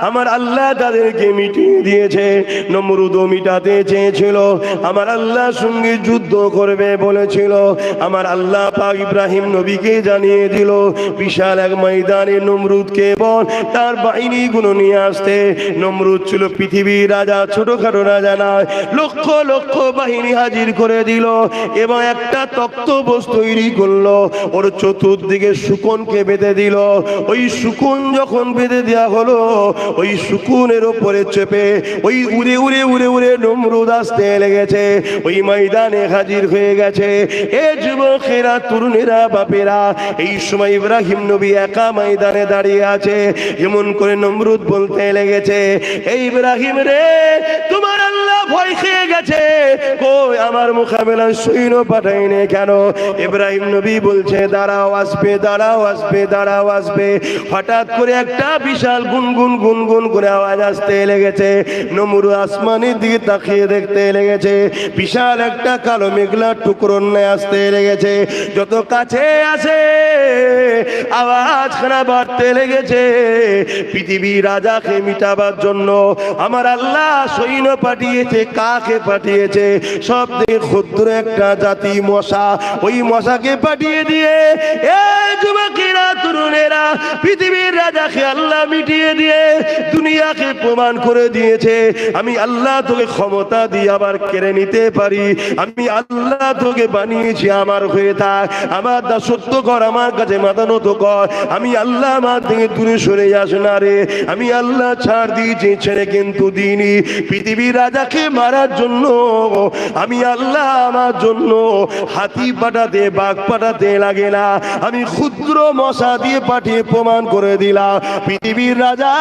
আমার আল্লাহ তাদেরকে মিটিয়ে দিয়েছে। নমরুদও মিটাতে চেয়েছিল, আমার আল্লাহর সঙ্গে যুদ্ধ করবে বলেছিল। আমার আল্লাহ পাক ইব্রাহিম নবীকে জানিয়ে দিল, বিশাল এক ময়দানে নমরুদকে বল তার বাহিনীগুলো নিয়ে আসতে। নমরুদ ছিল পৃথিবীর রাজা, ছোটখাটো রাজা নয়, লক্ষ লক্ষ বাহিনী হাজির করে দিল এবং একটা তক্তপোষ তৈরি করলো। ওর চতুর্দিকে শকুনকে বেঁধে দিল। ওই শকুন যখন বেঁধে দেওয়া হলো, ওই শকুনের উপরে চেপে ওই উড়ে উড়ে উড়ে উড়ে নমরুদ আসতে লেগেছে, ওই ময়দানে হাজির হয়ে গেছে। এ যুবকেরা, তরুণেরা, বাপেরা, এই সময় ইব্রাহিম নবী একা ময়দানে দাঁড়িয়ে আছে। এমন করে নমরুদ বলতে লেগেছে, এই ইব্রাহিম রে, তোমার আল্লাহ ভয় খেয়ে গেছে, কই আমার মোকাবেলায় সৈন্য পাঠাইনি কেন? ইব্রাহিম নবী বলছে, দাঁড়াও আসবে, দাঁড়াও আসবে, দাঁড়াও আসবে। হঠাৎ করে একটা বিশাল গুনগুন গুনগুন করে আওয়াজ আসতে লেগেছে। নমরুদ আসমানের দিকে তাকিয়ে দেখতে লেগেছে, বিশাল একটা কালো মেঘলা টুকরো নিয়ে আসতে লেগেছে। যত কাছে আসে আওয়াজখানা বাড়তে লেগেছে। পৃথিবীর রাজাকে মিটাবার জন্য আমার আল্লাহ সৈন্য পাঠিয়েছে। কাকে পাঠিয়েছে? সব থেকে ক্ষুদ্র একটা জাতি মশা, ওই মশাকে পাঠিয়ে দিয়ে এ যুবকেরা, তরুণেরা, পৃথিবীর রাজাকে আল্লাহ মিটিয়ে দিয়ে দুনিয়াকে প্রমাণ করে দিয়েছে, আমি আল্লাহ তোকে ক্ষমতা দিয়ে আবার কেড়ে নিতে পারি। আমি আল্লাহ তোকে বানিয়েছি আমার হয়ে থাক, আমার দাসত্ব কর, আমার কাছে মাথা নত কর। আমি আল্লাহ আমার থেকে দূরে সরে যাস না রে। আমি আল্লাহ ছাড় দিয়েছি, ছেড়ে কিন্তু দিইনি। পৃথিবীর রাজাকে মারার জন্য আমি আল্লাহ আমার জন্য হাতি পাঠাতে, বাঘ পাঠাতে লাগে না, আমি ক্ষুদ্র মশা দিয়ে পাঠিয়ে প্রমাণ করে দিলাম পৃথিবীর রাজা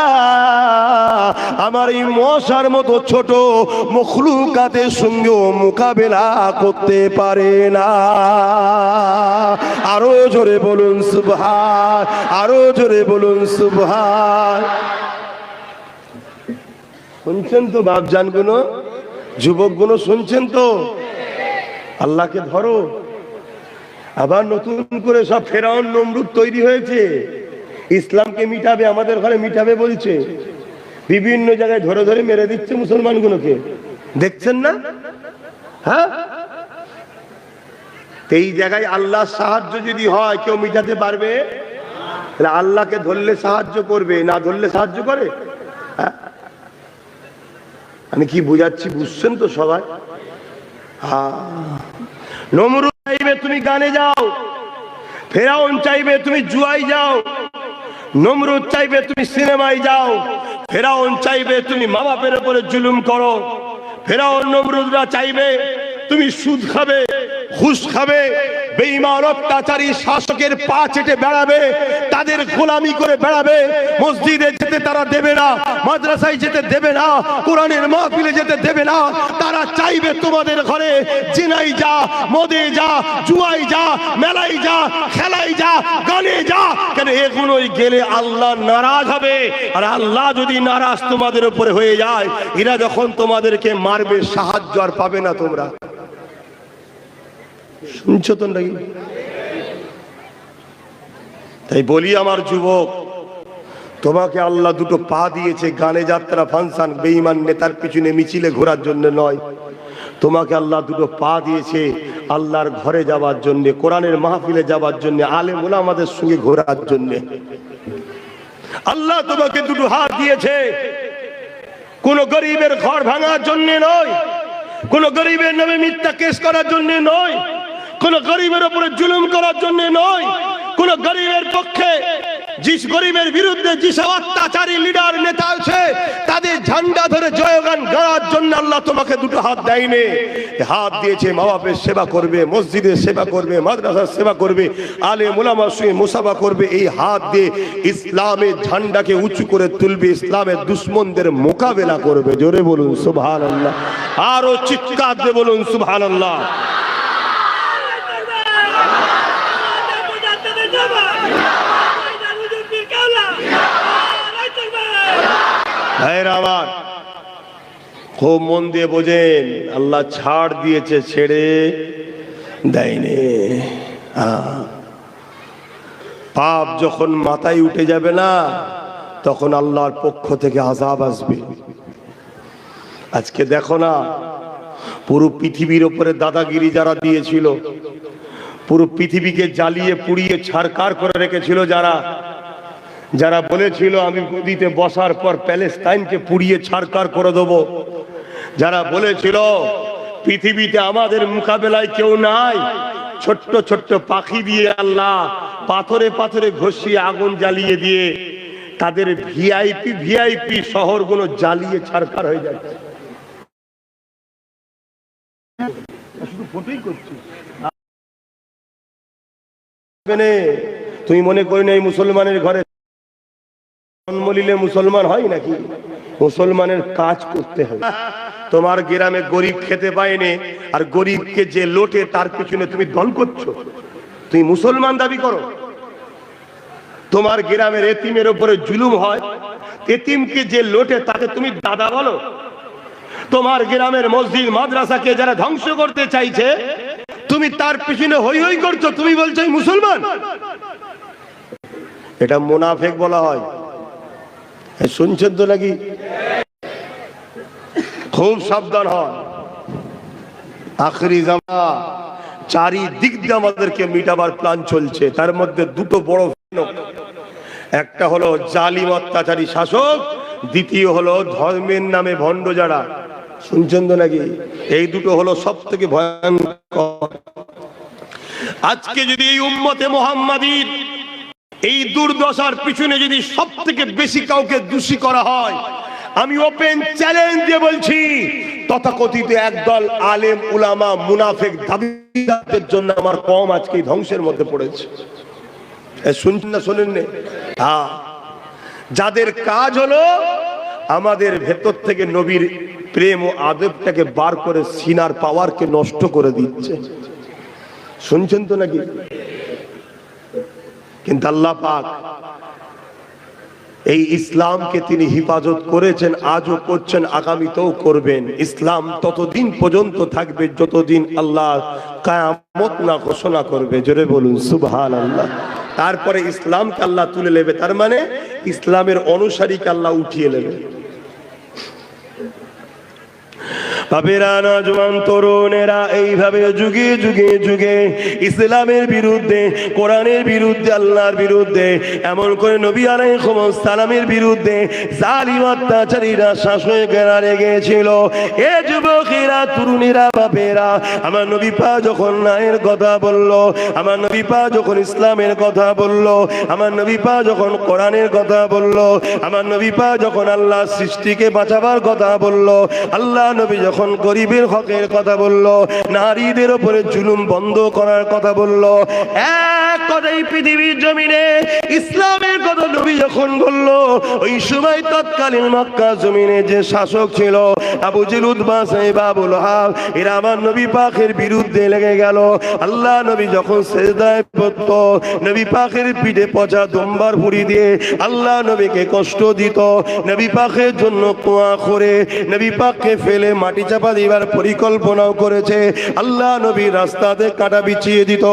আমার এই মশার মতো ছোট মখলুকাতের সঙ্গেও মোকাবেলা করতে পারে না। আরো জোরে বলুন সুবহান, আরো জোরে বলুন সুবহান। শুনছেন তো বাপজান গুলো, যুবক গুলো শুনছেন তো? আল্লাহকে ধরো। আবার নতুন করে সব ফেরাউন নমরুদ তৈরি হয়েছে, ইসলামকে মিটাবে, আমাদের ঘরে মিটাবে বলছে। বিভিন্ন জায়গায় ধরে ধরে মেরে দিচ্ছে মুসলমানগুলোকে, দেখছেন না? হ্যাঁ, এই জায়গায় আল্লাহর সাহায্য যদি হয় কেউ মিটাতে পারবে? আল্লাহকে ধরলে সাহায্য করবে, না ধরলে সাহায্য করে? আমি কি বুঝাচ্ছি বুঝছেন তো সবাই? নমরুদ চাইবে তুমি গানে যাও, ফেরাউন চাইবে তুমি জুয়ায় যাও, নমরুদ চাইবে তুমি সিনেমায় যাও, ফেরাউন চাইবে তুমি মা বাপের উপরে জুলুম করো, ফেরাউন নমরুদরা চাইবে তুমি সুদ খাবে, ঘুষ খাবে, বেঈমান অত্যাচারী শাসকের পা চেটে বেড়াবে, তাদের গোলামি করে বেড়াবে, মসজিদে যেতে তারা দেবে না, মাদ্রাসায় যেতে দেবে না, কোরআনের মাহফিলে যেতে দেবে না। তারা চাইবে তোমাদের ঘরে জিনাই যা, মদে যা, জুয়াই যা, মেলাই যা, খেলাই যা, গানে যা। কেন এগুলোই গেলে আল্লাহ নারাজ হবে, আর আল্লাহ যদি নারাজ তোমাদের উপরে হয়ে যায়, এরা যখন তোমাদেরকে মারবে সাহায্য আর পাবে না। তোমরা শুনছো তো নাকি? তাই বলি আমার যুবক, তোমাকে আল্লাহ দুটো পা দিয়েছে গানে যাত্রা ফাংশন বেঈমান নেতার পিছনে মিছিলে ঘোরার জন্য নয়। তোমাকে আল্লাহ দুটো পা দিয়েছে আল্লাহর ঘরে যাওয়ার জন্য, কোরআনের মাহফিলে যাওয়ার জন্য, আলেম ওলামাদের সঙ্গে ঘোরার জন্য। আল্লাহ তোমাকে দুটো হাত দিয়েছে কোন গরিবের ঘর ভাঙার জন্য নয়, কোন গরিবের নামে মিথ্যা কেস করার জন্য নয়, কোন গরিবের উপরে জুলুম করার জন্য নয়, কোন গরিবের পক্ষে, জিস গরিবের বিরুদ্ধে যেসব অত্যাচারী লিডার নেতা আছে তাদের ঝান্ডা ধরে জয়গান গাওয়ার জন্য আল্লাহ তোমাকে দুটো হাত দেয়নি। হাত দিয়েছে মা বাপের সেবা করবে, মসজিদের সেবা করবে, মাদ্রাসার সেবা করবে, আলেম ওলামার সঙ্গে মুসাফা করবে। এই হাত দিয়ে ইসলামের ঝান্ডাকে উঁচু করে তুলবে, ইসলামের দুশ্মনদের মোকাবেলা করবে। জোরে বলুন সুবহানাল্লাহ, আরো চিৎকার দিয়ে বলুন সুবহানাল্লাহ। আমার খুব মন দিয়ে বোঝেন, আল্লাহ ছাড় দিয়েছে, ছেড়ে দেয়নি। পাপ যখন মাথায় উঠে যাবে না, তখন আল্লাহর পক্ষ থেকে আযাব আসবে। আজকে দেখো না, পুরো পৃথিবীর উপরে দাদাগিরি যারা দিয়েছিল, পুরো পৃথিবীকে জ্বালিয়ে পুড়িয়ে ছারখার করে রেখেছিল, যারা বলেছিল আমি গদিতে বসার পর প্যালেস্তাইনকে পুড়িয়ে ছারখার করে দেবো, যারা বলেছিল পৃথিবীতে আমাদের মোকাবেলায় কেউ নাই, ছোট্ট ছোট্ট পাখি দিয়ে আল্লাহ পাথরে পাথরে ঘষিয়ে আগুন জ্বালিয়ে দিয়ে তাদের ভিআইপি শহরগুলো জ্বালিয়ে ছারখার হয়ে যাচ্ছে। শুধু ফটোই করছি। তুমি মনে করি না এই মুসলমানের ঘরে জন্ম নিলে মুসলমান হয় নাকি? মুসলমানের কাজ করতে হবে। তোমার গ্রামে গরিব খেতে পায়নি, আর গরিবকে যে লোটে তার পিছনে তুমি দল করছো, তুমি মুসলমান দাবি করো। তোমার গ্রামের এতিমের উপরে জুলুম হয়, এতিমকে যে লোটে তাকে তুমি দাদা বলো। তোমার গ্রামের মসজিদ মাদ্রাসাকে যারা ধ্বংস করতে চাইছে, তুমি তার পিছনে হই হই করছো, তুমি বলছো মুসলমান। এটা মুনাফিক বলা হয়। শুনছেন তো নাকি? খুব সাবধান হন। আখরি জামানা, চারিদিক দিয়ে আমাদেরকে মিটাবার প্ল্যান চলছে। তার মধ্যে দুটো বড়, একটা হলো জালিম অত্যাচারী শাসক, দ্বিতীয় হলো ধর্মের নামে ভণ্ড যারা। শুনছেন তো নাকি? এই দুটো হলো সব থেকে ভয়ঙ্কর। আজকে যদি এই উম্মতে মুহাম্মাদীর এই দুর্দশার পিছনে যদি সব থেকে বেশি কাউকে দোষী করা হয়, আমি ওপেন চ্যালেঞ্জ দিয়ে বলছি, তথাকথিত একদল আলেম উলামা মুনাফিক দাবিদারদের জন্য আমার কওম আজকে ধ্বংসের মধ্যে পড়েছে। শুনছেন না? শোনেন না? হ্যাঁ, যাদের কাজ হলো আমাদের ভেতর থেকে নবীর প্রেম ও আদবটাকে বার করে সিনার পাওয়ারকে নষ্ট করে দিচ্ছে। শুনছেন তো নাকি? কিন্তু আল্লাহ পাক এই ইসলামকে তিনি হিফাজত করেছেন, আজও করছেন, আগামীতেও করবেন। ইসলাম ততদিন পর্যন্ত থাকবে যতদিন আল্লাহ কিয়ামত না ঘোষণা করবে। জোরে বলুন সুবহানাল্লাহ। তারপরে ইসলামকে আল্লাহ তুলে নেবে, তার মানে ইসলামের অনুসারীকে আল্লাহ উঠিয়ে নেবে। বাপেরা, নওজোয়ান তরুণেরা এইভাবে যুগে যুগে যুগে ইসলামের বিরুদ্ধে, কোরআনের বিরুদ্ধে, আল্লাহর বিরুদ্ধে, এমন করে নবী আলাইহিস সালামের বিরুদ্ধে জালিম অত্যাচারীরা শাসকেরা লেগেছিল। এ যুবকেরা, তরুণীরা, বাপেরা, আমার নবী পাক যখন ন্যায়ের কথা বলল, আমার নবী পাক যখন ইসলামের কথা বলল, আমার নবী পাক যখন কোরআনের কথা বলল, আমার নবী পাক যখন আল্লাহ সৃষ্টিকে বাঁচাবার কথা বলল, আল্লাহ নবী যখন গরিবের হকের কথা বলল, নারীদের উপরে জুলুম বন্ধ করার কথা বলল, এক কথাই পৃথিবীর জমিনে ইসলামের কথা নবী যখন বলল, ওই সময় তৎকালীন মক্কা জমিনে যে শাসক ছিল আবু জেহেল, উতবা, সাইবা, আবু লাহাব, এরা আমার নবী পাকের বিরুদ্ধে লেগে গেল। আল্লাহ নবী যখন সিজদায় পড়ত, নবী পাকের পিঠে পচা দুম্বার ভুঁড়ি দিয়ে আল্লাহ নবীকে কষ্ট দিত, নবী পাকের জন্য কুয়া করে নবী পাককে ফেলে মাটি চাপা দিবার পরিকল্পনাও করেছে। আল্লাহ নবীর রাস্তাতে কাঁটা বিছিয়ে দিত,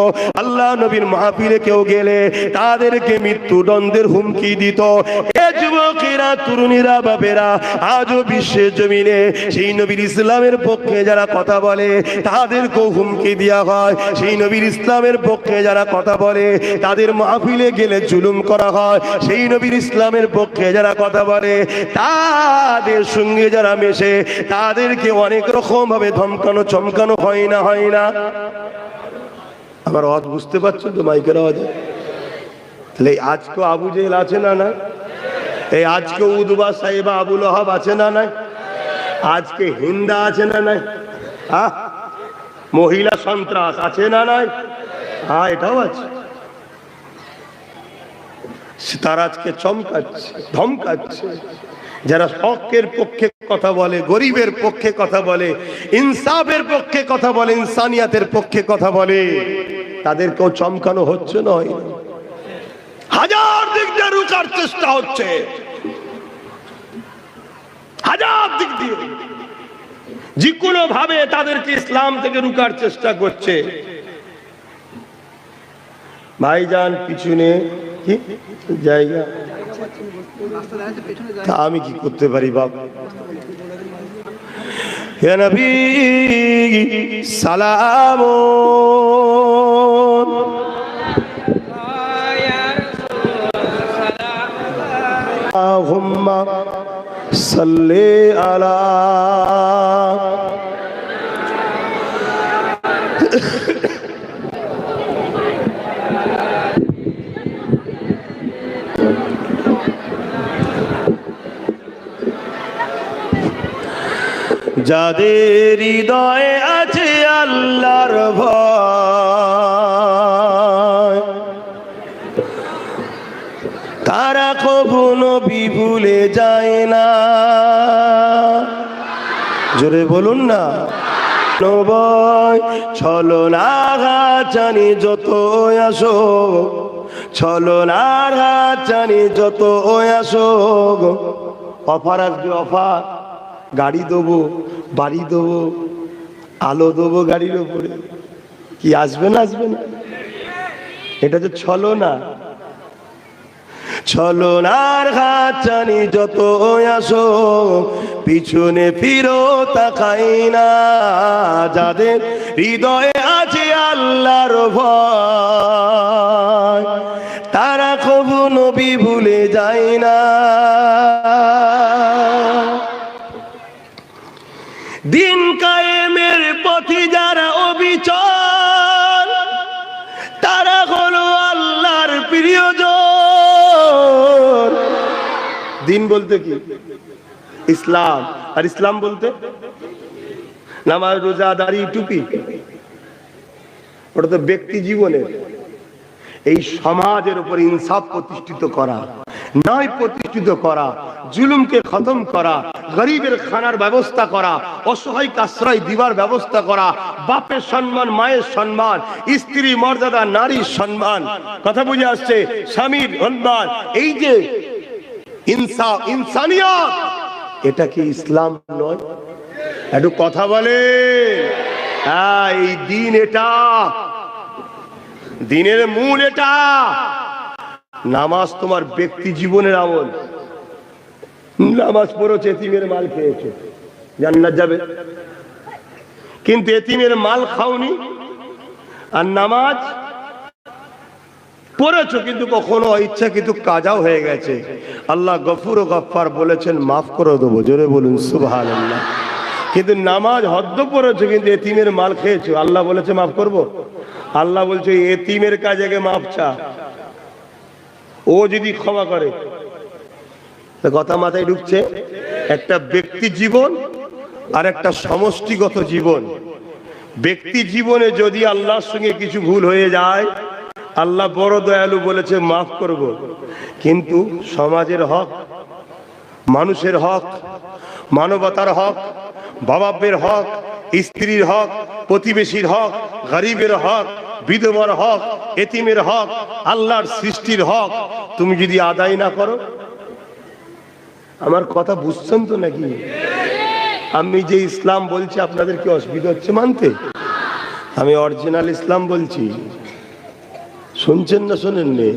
আল্লাহ নবীর মাহফিলে কেউ গেলে তাদেরকে মৃত্যুদণ্ডের হুমকি দিত। এ যুবকেরা, তরুণীরা, বাপেরা, আজও বিশ্বের জমিনে সেই নবীর ইসলামের পক্ষে যারা কথা বলে তাদেরকেও হুমকি দেওয়া হয়। সেই নবীর ইসলামের পক্ষে যারা কথা বলে তাদের মাহফিলে গেলে জুলুম করা হয়। সেই নবীর ইসলামের পক্ষে যারা কথা বলে তাদের সঙ্গে যারা মেশে তাদেরকে অনেক রকম ভাবে ধমকানো চমকানো হয় না, হয় না? আমার আওয়াজ বুঝতে পারছেন তো? মাইকের আওয়াজে তাহলে আজকে আবু জেহেল আছে না না? এই আজকে উতবা, সাইবা, আবু লাহাব আছে না নাই? আজকে হিন্দা আছে না নাই? হ্যাঁ, মহিলা সন্ত্রাস আছে না নাই? হ্যাঁ, এটাও আছে। তারা আজকে চমকাচ্ছে, ধমকাচ্ছে। যারা হকের পক্ষে কথা বলে, গরিবের পক্ষে কথা বলে, ইনসাফের পক্ষে কথা বলে, ইনসানিয়াতের পক্ষে কথা বলে, তাদেরকেও চমকানো হচ্ছে নয়, হাজার দিক দিয়ে রুখার চেষ্টা হচ্ছে, হাজার দিক দিয়ে যে কোনো ভাবে তাদেরকে ইসলাম থেকে রুখার চেষ্টা করছে। ভাইজান, পিছনে কি জায়গা, তা আমি কি করতে পারি বাপ? হে নবী সালাম, আল্লাহুম্মা সাল্লি আলা যাদের হৃদয়ে আছে আল্লাহর ভয়, তারা কখনো নবী ভুলে যায় না। জোরে বলুন না। নবয় ছলনার জানি যত আসো, ছলনার জানি যত আসো, অফার আসবে, অফার, গাড়ি দেবো, বাড়ি দেবো, আলো দেবো গাড়ির উপরে, কি আসবে না? আসবে না? এটা যে ছলনা, ছলনার হাতছানি যত আসো, পিছনে ফিরো তাকাই না। যাদের হৃদয়ে আছে আল্লাহর ভয়, তারা কবু নবী ভুলে যায় না। দিন কায়েমের পথে যারা অবিচল, তারা হলো আল্লাহর প্রিয়জন। দিন বলতে কি? ইসলাম। আর ইসলাম বলতে নামাজ, রোজা, দাড়ি, টুপি, ওটা তো ব্যক্তি জীবনের। এই সমাজের উপর ইনসাফ প্রতিষ্ঠিত করা, ন্যায় প্রতিষ্ঠিত করা, জুলুমকে খতম করা, গরিবের খানার ব্যবস্থা করা, অসহায়কে আশ্রয় দিবার ব্যবস্থা করা, বাপের সম্মান, মায়ের সম্মান, স্ত্রী মর্যাদা, নারীর সম্মান, কথা বুঝে আসছে, স্বামীর সম্মান, এই যে ইনসাফ, ইনসানিয়ত, এটা কি ইসলাম নয়? একটু কথা বলে। হ্যাঁ, এই দিন, এটা দিনের মূল। এটা নামাজ তোমার ব্যক্তি জীবনের আমল। নামাজ পড়েছে, এতিমের মাল খেয়েছে, জান্নাত যাবে? কিন্তু এতিমের মাল খাওনি আর নামাজ পড়েছো কিন্তু কখনো ইচ্ছা কিন্তু কাজাও হয়ে গেছে। আল্লাহ গফুর ও গফফার বলেছেন মাফ করে দেবো, জোরে বলুন সুবহানাল্লাহ। কিন্তু নামাজ হদ্দ পড়েছো কিন্তু এতিমের মাল খেয়েছো, আল্লাহ বলেছে মাফ করব? আল্লাহ বলছে এতিমের কাজে মাফ চা, ও যদি ক্ষমা করে। কথা মাথায় ঢুকছে? একটা ব্যক্তি জীবন আর একটা সমষ্টিগত জীবন। ব্যক্তি জীবনে যদি আল্লাহর সঙ্গে কিছু ভুল হয়ে যায়, আল্লাহ বড় দয়ালু বলেছে মাফ করব। কিন্তু সমাজের হক, মানুষের হক, মানবতার হক, বাবা-মায়ের হক, স্ত্রীর হক, প্রতিবেশীর হক, গরিবের হক, বিধবার হক, এতিমের হক, আল্লাহর সৃষ্টির হক তুমি যদি আদায় না করো, আমার কথা বুঝছেন তো নাকি? আমি যে ইসলাম বলছি আপনাদের কি অসুবিধা হচ্ছে মানতে? আমি অরিজিনাল ইসলাম বলছি, শুনছেন না শোনেননি?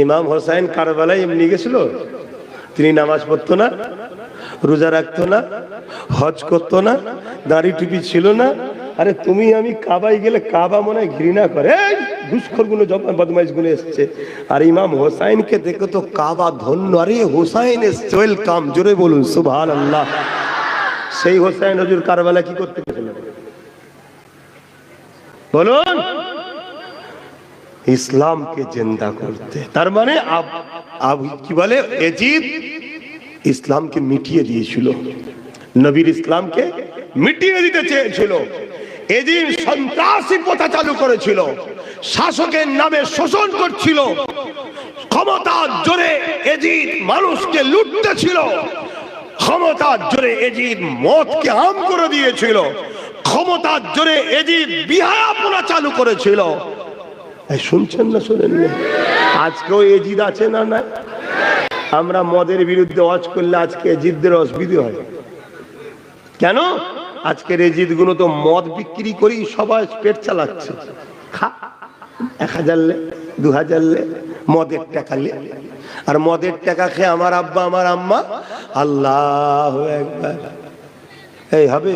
ইমাম হোসাইন কারবালায় এমনি গেছিল, তিনি নামাজ পড়তো না, রোজা রাখতো না, হজ করতো না, দাড়ি টুপি ছিল না। আরে তুমি আমি কাবায় গেলে কাবা মনে হয় ঘৃণা করে, ঘুষখোর গুলো বদমাইশ গুলো এসছে। আর ইমাম হোসাইনকে দেখো তো কাবা ধন্য, আরে হোসাইন এসছে, ওয়েলকাম, জোরে বলুন সুবহানাল্লাহ। সেই হোসাইন হুজুর কারবালা কি করতে গেছিলেন বলুন? ইসলামকে জিন্দা করতে। তার মানে কি বলে, এজিদ ইসলামকে মিটিয়ে দিয়েছিল, নবীর ইসলামকে মিটিয়ে দিতে চেয়েছিল। এজিদ সন্ত্রাসী প্রথা চালু করেছিল, শাসকের নামে শোষণ করছিল, ক্ষমতার জোরে এজিদ মানুষকে লুটতেছিল, ক্ষমতার জোরে এজিদ মদকে আম করে দিয়েছিল, ক্ষমতার জোরে এজিদ বিহায়াপনা চালু করেছিল। শুনছেন না শোনেন না? আজকেও এজিদ আছে না? না, আমরা মদের বিরুদ্ধে ওয়াজ করলে আজকে এজিদদের অসুবিধা হয় কেন? আজকের এজিদ গুলো তো মদ বিক্রি করি সবাই পেট চালাচ্ছে। খা 1000 লে 2000 লে মদের টাকা লে, আর মদের টাকা খেয়ে আমার আব্বা আমার আম্মা আল্লাহু আকবার। এই হবে,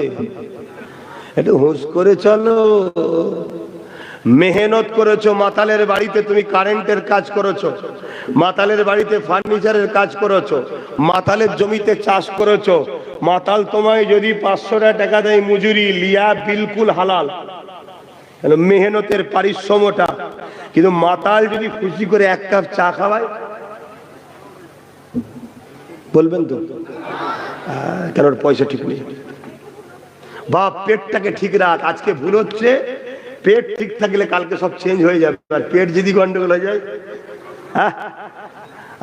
একটু হুঁশ করে চলো। মেহনত করেছো, মাতালের বাড়িতে তুমি কারেন্টের কাজ করেছো, মাতালের বাড়িতে ফার্নিচারের কাজ করেছো, মাতালের জমিতে চাষ করেছো। মাতাল তোমায় যদি 500 টাকা দেয় মজুরি, লিয়া বিলকুল হালাল, মেহনতের পারিশ্রমটা। কিন্তু মাতাল যদি খুশি করে 1 কাপ চা খাওয়ায়, বলবেন তো কেন পয়সা ঠিক নেই? বাপ পেটটাকে ঠিক রাখ। আজকে ভুল হচ্ছে, পেট ঠিক থাকলে কালকে সব চেঞ্জ হয়ে যাবে, আর পেট যদি গন্ডগোল হয়ে যায়।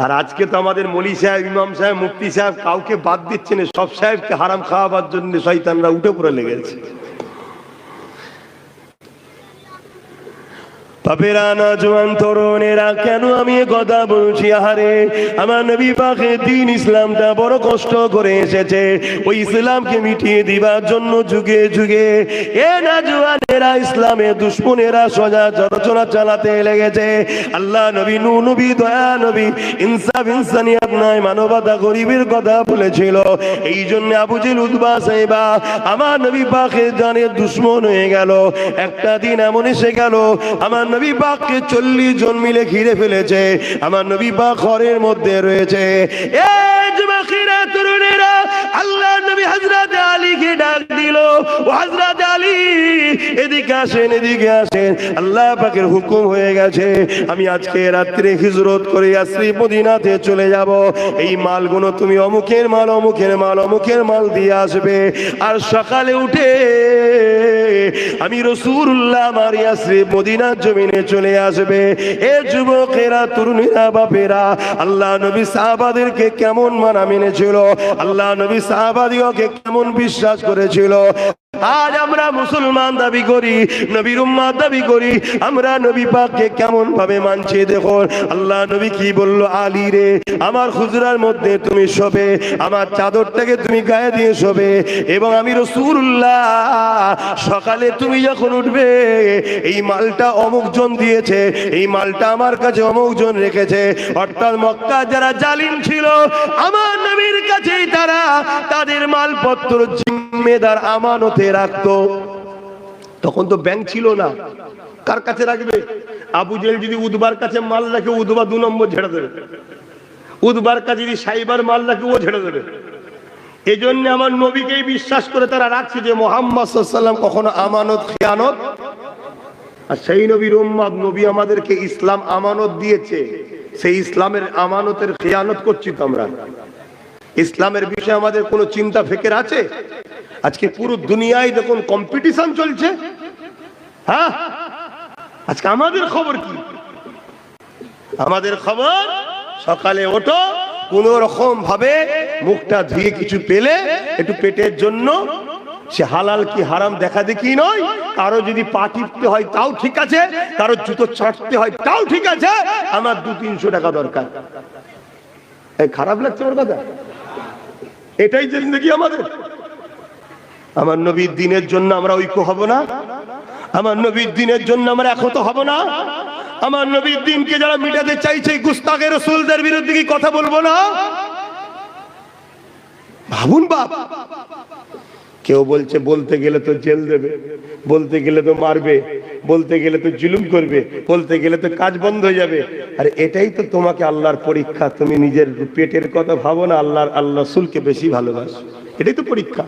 আর আজকে তো আমাদের মলি সাহেব, ইমাম সাহেব, মুফতি সাহেব কাউকে বাদ দিচ্ছে না, সব সাহেবকে হারাম খাওয়াবার জন্য শয়তানরা উঠে পড়ে লেগেছে। বাপেরা, নওজোয়ান তরুণেরা, কেন আমি এ কথা বলছি? আহারে, আমার নবী পাকের দ্বীন ইসলামটা বড় কষ্ট করে এসেছে, ওই ইসলামকে মিটিয়ে দিবার জন্য যুগে যুগে এ নওজোয়ানেরা, ইসলামের দুশমনেরা সজা চরচরা চালাতে লেগেছে। আল্লাহ নবী, নূহ নবী, দয়া নবী, ইনসাফ ইনসানিয়াত নাই, মানবতা গরিবের কথা বলেছিল। এই জন্য আবু জেহেল, উতবা, সাইবা আমার নবী পাকের জানের দুশমন হয়ে গেল। একটা দিন এমন এসে গেল, আমার নবী পাককে 40 জন মিলে ঘিরে ফেলেছে। আমার নবী পাক ঘরের মধ্যে রয়েছে। এই যুবকেরা, তরুণেরা, আল্লাহ নবী হযরত আলীকে ডাক দিল, ও হযরত আলী, এদিকে আসেন, এদিকে আসেন। আল্লাহ পাকের হুকুম হয়ে গেছে, আমি আজকে রাত্রে হিজরত করে ইয়াসরিব মদিনাতে চলে যাব। এই মালগুলো তুমি অমুকের মাল, অমুকের মাল, অমুকের মাল দিয়ে আসবে। আর সকালে উঠে আমি রাসূলুল্লাহ আমার ইয়াসরিব মদিনার জমিনে চলে আসবে। এ যুবকেরা, তরুণীরা, বাপেরা, আল্লাহ নবী সাহাবাদেরকে কেমন মানা মেনেছিল, আল্লাহ নবী সাহাবাদিওকে কেমন বিশ্বাস করেছিল। আজ আমরা মুসলমান দাবি করি, নবীর উম্মত দাবি করি, আমরা নবী পাককে কেমন ভাবে মানছি দেখো। আল্লাহ নবী কি বলল? আলী রে, আমার হুজরার মধ্যে তুমি শোবে, আমার চাদরটাকে তুমি গায়ে দিয়ে শোবে, এবং আমি রাসূলুল্লাহ সকালে তুমি যখন উঠবে, এই মালটা অমুক জন দিয়েছে, এই মালটা আমার কাছে অমুক জন রেখেছে। অর্থাৎ মক্কা যারা জালিম ছিল, আমার নবীর কাছেই তারা তাদের মালপত্র জিম্মেদার আমানতে রাখতো, তখন তো ব্যাংক ছিল না, কার কাছে রাখবে? আবু জেহেল যদি উদবার কাছে মাল রাখে, উদবা 2 নম্বর ঝেড়ে দেবে। উদবার কাছে যদি সাইবার মাল রাখে, ও ঝেড়ে দেবে। এই জন্য আমার নবীকেই বিশ্বাস করে তারা রাখছে যে মুহাম্মদ সাল্লাল্লাহু আলাইহি ওয়াসাল্লাম কখনো আমানত খেয়ানত। আর সেই নবীর উম্মত, নবী আমাদেরকে ইসলাম আমানত দিয়েছে, সেই ইসলামের আমানতের খেয়ানত করছি তো আমরা। ইসলামের বিষয়ে আমাদের কোনো চিন্তা ফিকির আছে? আজকে পুরো দুনিয়ায় দেখুন কম্পিটিশন চলছে। হ্যাঁ, আজকে আমাদের খবর কি? আমাদের খবর সকালে ওঠো, কোন রকম ভাবে মুখটা ধুয়ে কিছু পেলে একটু পেটের জন্য, সে হালাল কি হারাম দেখা দেখি নয়। কারো যদি পা টিপতে হয় তাও ঠিক আছে, কারো জুতো ছাড়তে হয় তাও ঠিক আছে, আমার 200-300 টাকা দরকার। এই খারাপ লাগছে ওর কথা? এটাই জিন্দেগি আমাদের। আমার নবীর দিনের জন্য আমরা ঐক্য হব না? আমার নবীর দিনের জন্য আমরা একত হব না? আমার নবীর দিনকে যারা মিটাতে চাইছে গুস্তাখে রাসূলদের বিরুদ্ধে কি কথা বলবো না? ভাবুন বাপ, কেউ বলছে বলতে গেলে তো জেল দেবে, বলতে গেলে তো মারবে, বলতে গেলে তো জুলুম করবে, বলতে গেলে তো কাজ বন্ধ হয়ে যাবে। আরে এটাই তো তোমাকে আল্লাহর পরীক্ষা। তুমি নিজের পেটের কথা ভাবো না, আল্লাহ রাসূলকে বেশি ভালোবাসো, এটাই তো পরীক্ষা।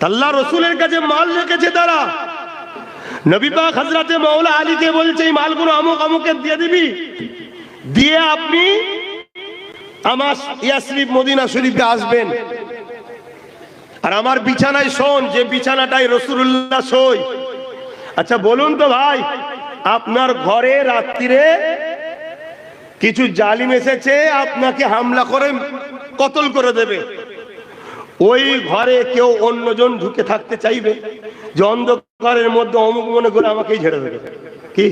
আল্লাহ রাসূলের কাছে মাল রেখেছে তারা। নবী পাক হযরতে মাওলা আলীকে বলছে এই মালগুলো আমুক আমুকে দিয়ে দিবি, দিয়ে আপনি আমার ইয়াসরিব মদিনা শরীফে আসবেন, আর আমার বিছানায় শোন, যে বিছানাটাই রাসূলুল্লাহ শোয়। আচ্ছা বলুন তো ভাই, আপনার ঘরে রাত্রিরে কিছু জালিম এসেছে আপনাকে হামলা করে কতল করে দেবে, ওই ঘরে কেউ অন্যজন ঢুকে থাকতে চাইবে? যে অন্ধকারের মধ্যে অমুক মনে করে আমাকেই ঝেড়ে দেবে কি?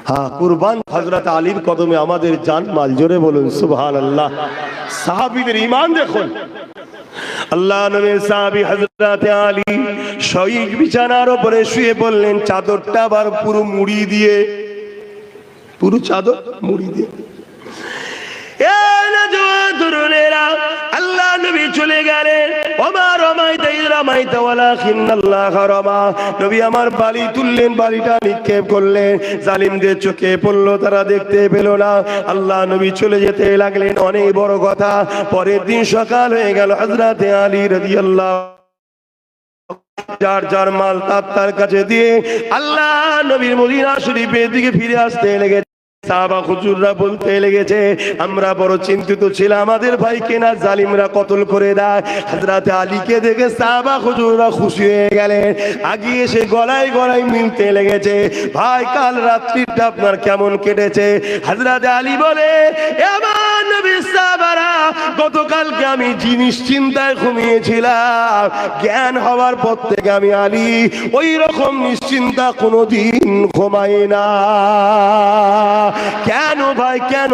হ্যাঁ, কুরবান হযরত আলীর কদমে আমাদের জান মাল। জোরে বলুন সুবহানাল্লাহ। সাহাবীদের ঈমান দেখুন। আল্লাহ নবীর সাহাবী হযরত আলী শহীদ বিছানার উপরে শুয়ে বললেন, চাদরটা আবার পুরো মুড়ি দিয়ে, পুরো চাদর মুড়ি দিয়ে। আল্লাহ নবী চলে গেলেন। ওমা রামাইতা ইয রামাইতা ওয়ালাকিন্নাল্লাহা রামা। নবী আমার বালি তুললেন, বালিটা নিক্ষেপ করলেন, জালিমদের চোখে পড়লো, তারা দেখতে পেল না। আল্লাহ নবী চলে যেতে লাগলেন। অনেক বড় কথা, পরের দিন সকাল হয়ে গেল। হযরত আলী রাদিয়াল্লাহু যার যার মাল তার কাছে দিয়ে আল্লাহ নবীর মদিনা শরীফের দিকে ফিরে আসতে লেগে। সাহাবা হুজুররা বলতে লেগেছে, আমরা বড় চিন্তিত ছিলাম, আমাদের ভাইকে না জালিমরা কতল করে দেয়। হযরত আলীকে দেখে সাহাবা হুজুররা খুশি হয়ে গেলেন, আগিয়ে এসে গলায় গলায় মিলতে লেগেছে, ভাই কাল রাত্রিটা আপনার কেমন কেটেছে? হযরত আলী বলে, আমার নবীর সাহাবারা, গতকালকে আমি নিশ্চিন্তায় ঘুমিয়েছিলাম, জ্ঞান হওয়ার পর থেকে আমি আলী ওই রকম নিশ্চিন্তা কোনোদিন ঘুমাই না। কেন ভাই কেন?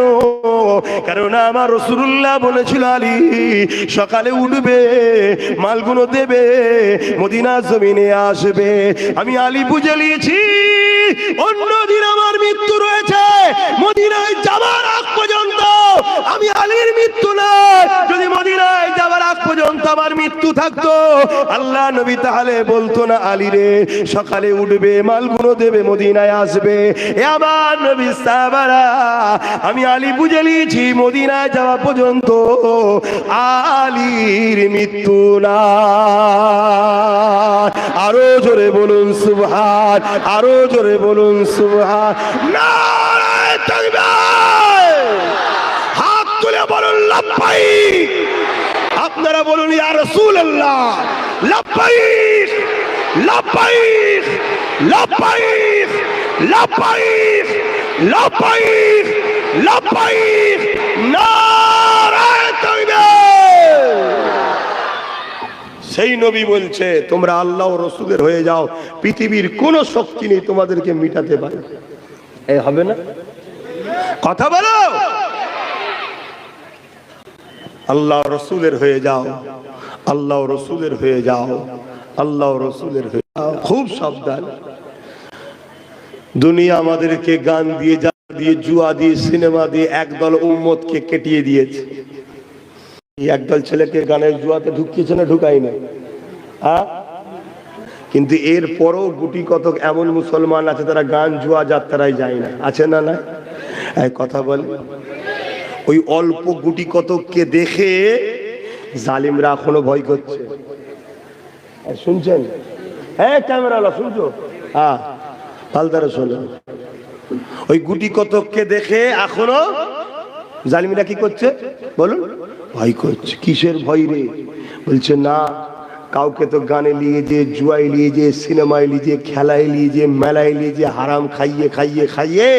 কারণ আমার রাসূলুল্লাহ বলেছিল আলী সকালে উঠবে, মালগুলো দেবে, মদিনা জমিনে আসবে। আমি আলী বুঝে নিয়েছি অন্যদিন আমার মৃত্যু রয়েছে, মদিনায় যাবার আগ পর্যন্ত আমি আলীর মৃত্যু নয়। যদি মদিনায় যাবার আগ পর্যন্ত আমার মৃত্যু থাকতো, আল্লাহ নবী তাহলে বলতো না আলী রে সকালে উঠবে, মালগুলো দেবে, মদিনায় আসবে। এ আমার নবী সাহাবারা, আমি আলী বুঝে নিয়েছি মদিনায় যাওয়া পর্যন্ত আলীর মৃত্যু না। আরো জোরে বলুন সুবহান, আরো জোরে বলুন সুবহান। নারায়ে তাকবীর, হাত তুলে বলুন লাব্বাইক। আপনারা বলুন ইয়া রাসূলুল্লাহ, লাব্বাইক লাব্বাইক লাব্বাইক লাব্বাইক লাব্বাইক লাব্বাইক। নারায়ে তাকবীর। সেই নবী বলছে তোমরা আল্লাহ ও রাসূলের হয়ে যাও, পৃথিবীর কোন শক্তি নেই তোমাদেরকে মিটাতে পারে। এই হবে না? কথা বলো। আল্লাহ রাসূলের হয়ে যাও, আল্লাহ রাসূলের হয়ে যাও, আল্লাহ রাসূলের হয়ে যাও। খুব সাবধান। দুনিয়া আমাদেরকে গান দিয়ে, জুয়া দিয়ে, সিনেমা দিয়ে একদল উম্মতকে কেটিয়ে দিয়েছে। একদল ছেলেকে গানের জুয়াতে ঢুকিয়েছে না ঢুকাই না? হ্যাঁ, কিন্তু এর পরও গুটি কতক এমন মুসলমান আছে তারা গান জুয়া যাত্রায় যায় না, আছে না? না, এই কথা বল। ওই অল্প গুটি কতককে দেখে জালিমরা এখনো ভয় করছে। শুনছেন? হ্যাঁ, ক্যামেরালা শুনছো? হ্যাঁ, পালদারে শোনো। ওই গুটি কতককে দেখে এখনো জালিমরা কি করছে বলুন? ভয় করছে। কিসের ভয় রে? বলছে না, কাউকে তো গানে নিয়ে যে, জুয়াই নিয়ে যে, সিনেমায় নিয়ে যে, খেলায় নিয়ে যে, মেলায় নিয়ে যে, হারাম খাইয়ে খাইয়ে খাইয়ে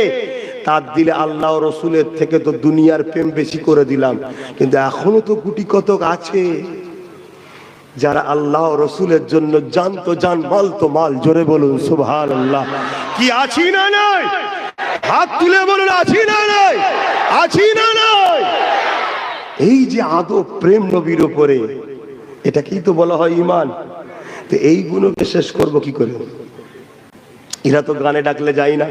তার দিলে আল্লাহ রসুলের থেকে তো দুনিয়ার প্রেম বেশি করে দিলাম। কিন্তু এখনো তো গুটি কতক আছে যারা আল্লাহ রসুলের জন্য জান তো জান, মাল তো মাল। জোরে বলুন সুবহানাল্লাহ। কি আছি না নাই? হাত তুলে বলুন, আছি না নাই? আছি না নাই? এই যে আদব প্রেম নবীর উপরে, এটাকেই তো বলা হয় ঈমান। তো এই গুণকে শেষ করব কি করে? এরা তো গানে ডাকলে যাই না,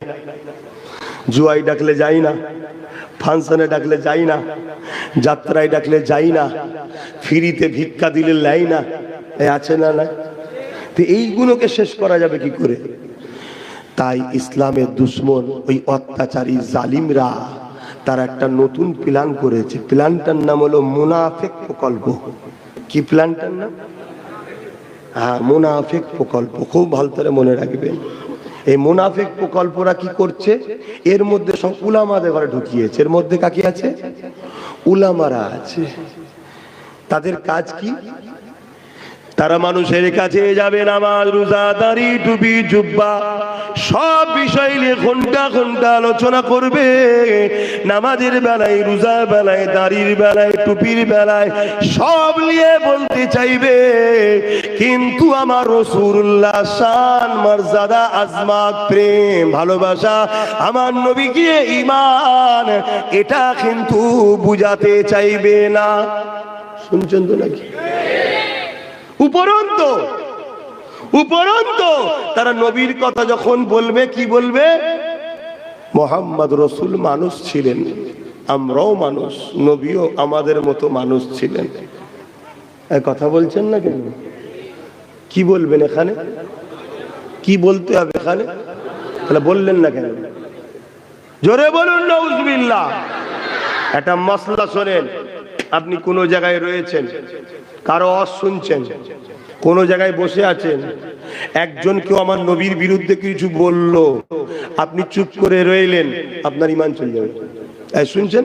জুয়াই ডাকলে যাই না, ফাংশনে ডাকলে যাই না, যাত্রায় ডাকলে যাই না, ফ্রিতে ভিক্ষা দিলে লাই না, আছে না? না, তো এইগুলোকে শেষ করা যাবে কি করে? তাই ইসলামের দুশ্মন ওই অত্যাচারী জালিমরা তারা একটা নতুন প্ল্যান করেছে। প্ল্যানটার নাম হলো মুনাফিক প্রকল্প। কি প্ল্যানটার নাম? হ্যাঁ, মুনাফিক প্রকল্প। খুব ভালো করে মনে রাখবেন। এই মুনাফিক প্রকল্পরা কি করছে? এর মধ্যে সব উলামাদের ঘরে ঢুকিয়েছে। এর মধ্যে কাকি আছে? উলামারা আছে। তাদের কাজ কি? তারা মানুষের কাছে যাবে, নামাজ, রোজা, দাড়ি, টুপি, জুব্বা সব বিষয় নিয়ে ঘন্টা ঘন্টা আলোচনা করবে। নামাজের বেলায়, রোজার বেলায়, দাড়ির বেলায়, টুপির বেলায় সব নিয়ে বলতে চাইবে, কিন্তু আমার রাসূলুল্লাহ শান, মর্যাদা, আজমাত, প্রেম, ভালোবাসা, আমার নবীকে ঈমান, এটা কিন্তু বুঝাতে চাইবে না। শুনছেন তো নাকি? উপরন্ত তারা নবীর কথা যখন বলবে, কি বলবে? মুহাম্মদ রাসূল মানুষ ছিলেন, আমরাও মানুষ, নবীও আমাদের মতো মানুষ ছিলেন। এই কথা বলছেন না কেন? কি বলবেন এখানে? কি বলতে হবে এখানে? তাহলে বললেন না কেন? জোরে বলুন নাউজুবিল্লাহ। একটা মাসলা শোনেন। আপনি কোন জায়গায় রয়েছেন, কারো ওয়াজ শুনছেন, কোন জায়গায় বসে আছেন, একজন কেউ আমার নবীর বিরুদ্ধে কিছু বলল, আপনি চুপ করে রইলেন, আপনার ঈমান চলে যাবে। শুনছেন?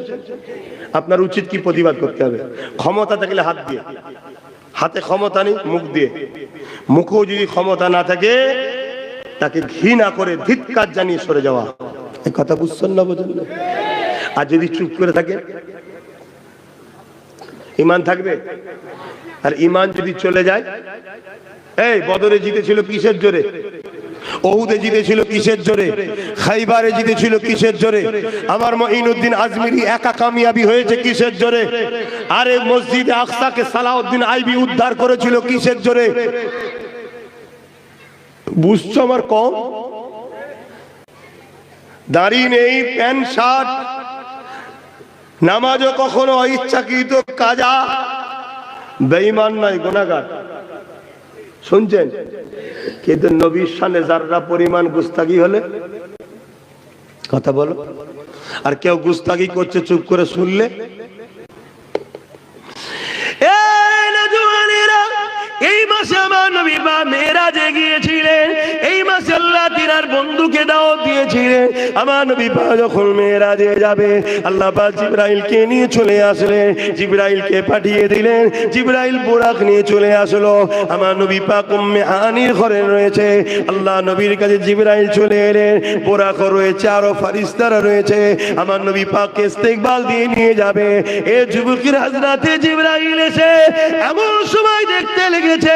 আপনার উচিত কি? প্রতিবাদ করতে হবে। ক্ষমতা থাকলে হাত দিয়ে, হাতে ক্ষমতা নেই, মুখ দিয়ে। মুখেও যদি ক্ষমতা না থাকে, তাকে ঘৃণা করে ধিক্কার জানিয়ে সরে যাওয়া। এই কথা বুঝছেন না? বোঝেন না? আর যদি চুপ করে থাকে, ঈমান থাকবে? আর ঈমান যদি চলে যায়, এই বদরে জিতেছিল কিসের জোরে? ওহুদে জিতেছিল কিসের জোরে? খাইবারে জিতেছিল কিসের জোরে? আমার মঈনুদ্দিন আজমিরি একা কামিয়াবি হয়েছে কিসের জোরে? আরে মসজিদে আকসাকে সালাউদ্দিন আইবি উদ্ধার করেছিল কিসের জোরে? বুঝছো আমার কম? দাড়ি নেই, প্যান্ট শার্ট, নামাজও কখনো অইচ্ছাকৃত কাজা, বেঈমান নয়, গুনাহগার। শুনছেন? কিন্তু নবীর শানে যাররা পরিমাণ গুস্তাগি হলে, কথা বলো, আর কেউ গুস্তাগি করছে চুপ করে শুনলে, এই মাসে আমার নবী বা মেরাজে গিয়েছিলেন, এই মাসে আল্লাহ তিনার বন্ধুকে দাওয়াত দিয়েছিলেন। আমার নবী পা যখন মেরাজে যাবে, আল্লাহ পাক জিবরাইলকে নিয়ে চলে আসলেন, জিবরাইলকে পাঠিয়ে দিলেন, জিবরাইল বুরাক নিয়ে চলে আসলো। আমার নবী পাক উম্মে হানির ঘরে রয়েছে, আল্লাহ নবীর কাছে জিবরাইল চলে এলেন, বুরাক রয়েছে, আরো ফেরেশতারা রয়েছে। আমার নবী পাককে ইস্তেকবাল দিয়ে নিয়ে যাবে। এ যুবকের হযরতে জিবরাইল এসে এমন সময় দেখতে লেগেছে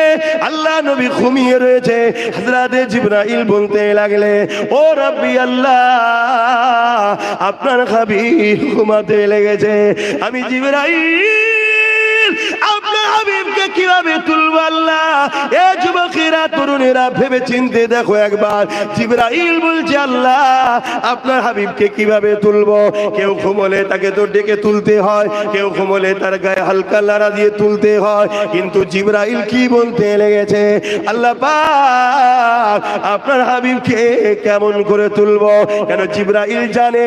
আল্লাহ নবী ঘুমিয়ে রয়েছে। হযরতে জিবরাইল বলতে লাগলে, ও রাব্বি আল্লাহ, আপনার হাবিব ঘুমাতে লেগেছে। আমি জিবরাইল আপনার হাবিবকে কিভাবে তুলবো আল্লাহ? এ যুবকেরা, তরুণেরা, ভেবে চিনতে দেখো একবার। জিবরাইল বলছে আল্লাহ আপনার হাবিবকে কিভাবে তুলবো? কেউ ঘুমলে তাকে তো ডেকে তুলতে হয়, কেউ ঘুমলে তার গায়ে হালকা লাড়া দিয়ে তুলতে হয়, কিন্তু জিবরাইল কি বলতে লেগেছে? আল্লাহ পাক আপনার হাবিবকে কেমন করে তুলবো? কেন জিবরাইল জানে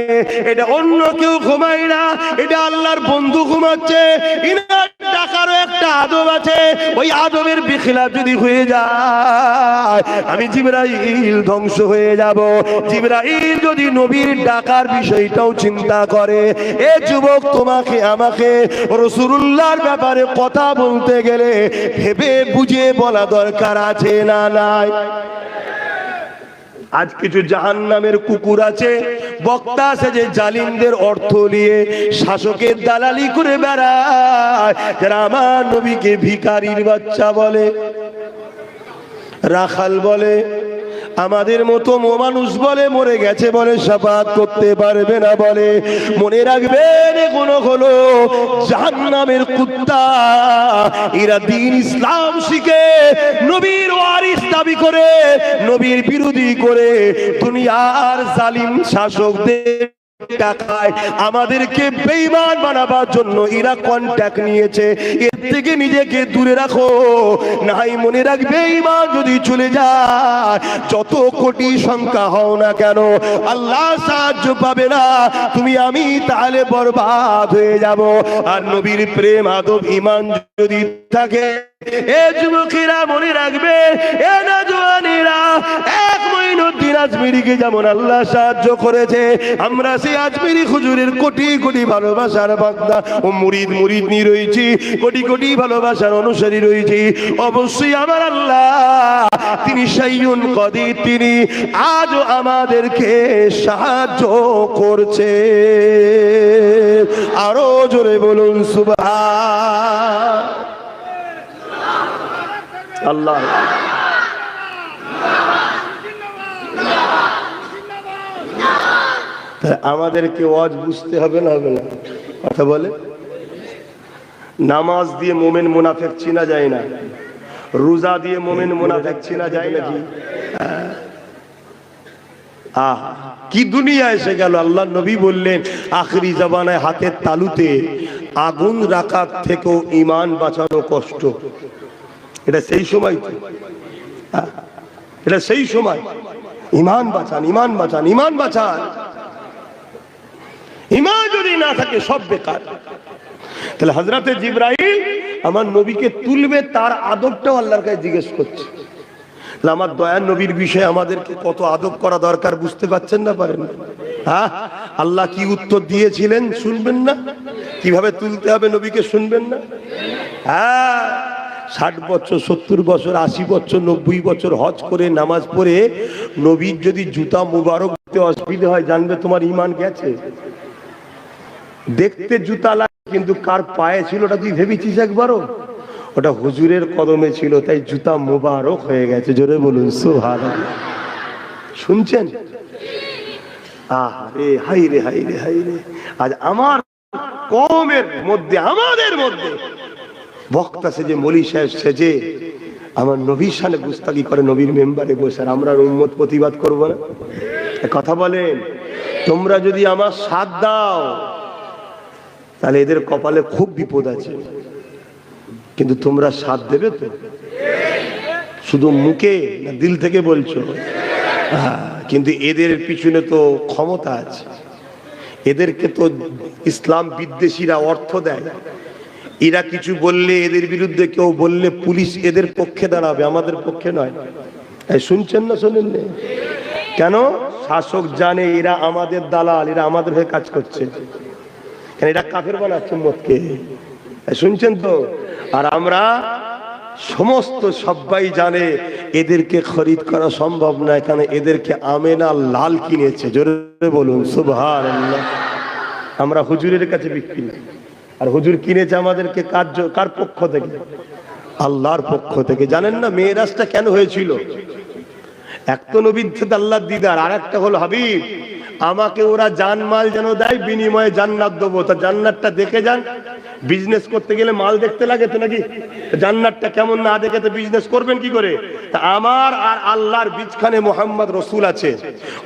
এটা অন্য কেউ ঘুমায় না, এটা আল্লাহর বন্ধু ঘুমাচ্ছে। ইনার টাকারও একটা আদব আছে, ওই আদবের বিখিলাফ যদি হয়ে যায় আমি জিবরাইল ধ্বংস হয়ে যাব। জিবরাইল যদি নবীর ডাকার বিষয়টাও চিন্তা করে, এ যুবক তোমাকে আমাকে রাসূলুল্লাহর ব্যাপারে কথা বলতে গেলে ভেবে বুঝে বলা দরকার আছে না নাই? আজ কিছু জাহান্নামের কুকুর আছে, বক্তা আছে যে জালিমদের অর্থ নিয়ে শাসকের দালালি করে বেড়ায়, যারা আমার নবীকে ভিখারির বাচ্চা বলে, রাখাল বলে, আমাদের মতো মানুষ বলে, মরে গেছে বলে, শাফাত করতে পারবে না বলে। মনে রাখবেন এগুলো হলো জাহান্নামের কুত্তা। এরা দ্বীন ইসলাম শিখে নবীর ওয়ারিস দাবি করে, নবীর বিরোধী করে দুনিয়ার জালিম শাসকদের টাকায় আমাদেরকে বেঈমান বানাবার জন্য এরা কন্ট্যাক্ট নিয়েছে। এর থেকে নিজেকে দূরে রাখো, নাই মনে রাখবে ঈমান যদি চলে যায়, যত কোটি সংখ্যা হও না কেন, আল্লাহ সাহায্য পাবে না, তুমি আমি তাহলে বরবাদ হয়ে যাব। আর নবীর প্রেম আদব ঈমান যদি থাকে, এ যুবকেরা মনে রাখবে, এ নওজওয়ানেরা, এক মঈনুদ্দিন আজমিরিকে যেমন আল্লাহ সাহায্য করেছে, আমরা সেই আজমিরি হুজুরের কোটি কোটি ভালোবাসার বান্দা ও মুরিদনি রয়েছি, কোটি কোটি ভালোবাসার অনুসারী রয়েছি। অবশ্যই আমার আল্লাহ তিনি সাইয়ুন কদির, তিনি আজও আমাদেরকে সাহায্য করছে। আরো জোরে বলুন সুবহান আল্লাহ। আমাদেরকে ওয়াজ বুঝতে হবে না, হবে না? কথা বলে, নামাজ দিয়ে মোমেন মুনাফিক চিনা যায় না, রোজা দিয়ে মোমেন মুনাফিক চিনা যায় নাকি? কি দুনিয়া এসে গেল। আল্লাহ নবী বললেন আখরি জামানায় হাতের তালুতে আগুন রাখার থেকেও ঈমান বাঁচানো কষ্ট। এটা সেই সময়, এটা সেই সময়। ঈমান বাঁচান, ঈমান বাঁচান, ঈমান বাঁচান। ঈমান যদি না থাকে সব বেকার। তাহলে হযরতে জিবরাইল আমার নবীকে তুলবে, তার আদবটাও আল্লাহর কাছে জিজ্ঞেস করছে। আমার দয়ার নবীর বিষয়ে আমাদেরকে কত আদব করা দরকার বুঝতে পারছেন না, পারেন? হ্যাঁ, আল্লাহ কি উত্তর দিয়েছিলেন শুনবেন না? কিভাবে তুলতে হবে নবীকে শুনবেন না? হ্যাঁ, 60 বছর, 70 বছর, 80 বছর, 90 বছর হজ করে নামাজ পড়ে নবীর যদি জুতা মুবারক দিতে অসুবিধা হয়, জানবে তোমার ঈমান গেছে। দেখতে জুতা লাগে, কিন্তু কার পায়ে ছিল ওটা তুই ভেবেছিস একবারও? ওটা হুজুরের কদমে ছিল, তাই জুতা মুবারক হয়ে গেছে। জোরে বলুন সুবহানাল্লাহ। শুনছেন? আরে হাই রে, হাই রে, হাই রে। আজ আমার কওমের মধ্যে, আমাদের মধ্যে বক্তা সেজে, মৌলী সাহেব সেজে আমার নবীর শানে গুস্তাখি করে, নবীর মেম্বারে বসে। আর আমরা উম্মত প্রতিবাদ করব না? কথা বলেন। তোমরা যদি আমার সাথ দাও তাহলে এদের কপালে খুব বিপদ আছে, কিন্তু তোমরা সাথ দেবে তো? শুধু মুখে না দিল থেকে বলছো? কিন্তু এদের পিছনে তো ক্ষমতা আছে। এদেরকে তো ইসলাম বিদ্বেষীরা অর্থ দেয়। এরা কিছু বললে, এদের বিরুদ্ধে কেউ বললে পুলিশ এদের পক্ষে দাঁড়াবে, আমাদের পক্ষে নয়। শুনছেন না শোনেন না? কেন? শাসক জানে এরা আমাদের দালাল, এরা আমাদের হয়ে কাজ করছে। কেন? এরা কাফের বানাচ্ছে উম্মতকে। শুনছেন তো? আর আমরা সমস্ত সবাই জানে এদেরকে খরিদ করা সম্ভব নয়, কারণ এদেরকে আমেনা লাল কিনেছে। জোরে বলুন সুবহানাল্লাহ। আমরা হুজুরের কাছে বিক্রি না, আর হুজুর কিনেছে আমাদেরকে কার পক্ষ থেকে? আল্লাহর পক্ষ থেকে। জানেন না মেরাজটা কেন হয়েছিল? এক তো নবীর সাথে আল্লাহর দিদার, আর একটা হলো হাবিব আমাকে ওরা জানমাল যেন দেয়, বিনিময়ে জান্নাত দেবো। তা জান্নাতটা দেখে যান। বিজনেস করতে গেলে মাল দেখতে লাগে তো নাকি? জান্নাতটা কেমন না দেখে তো বিজনেস করবেন কি করে? তা আমার আর আল্লাহর বীজখানে মোহাম্মদ রসুল আছে।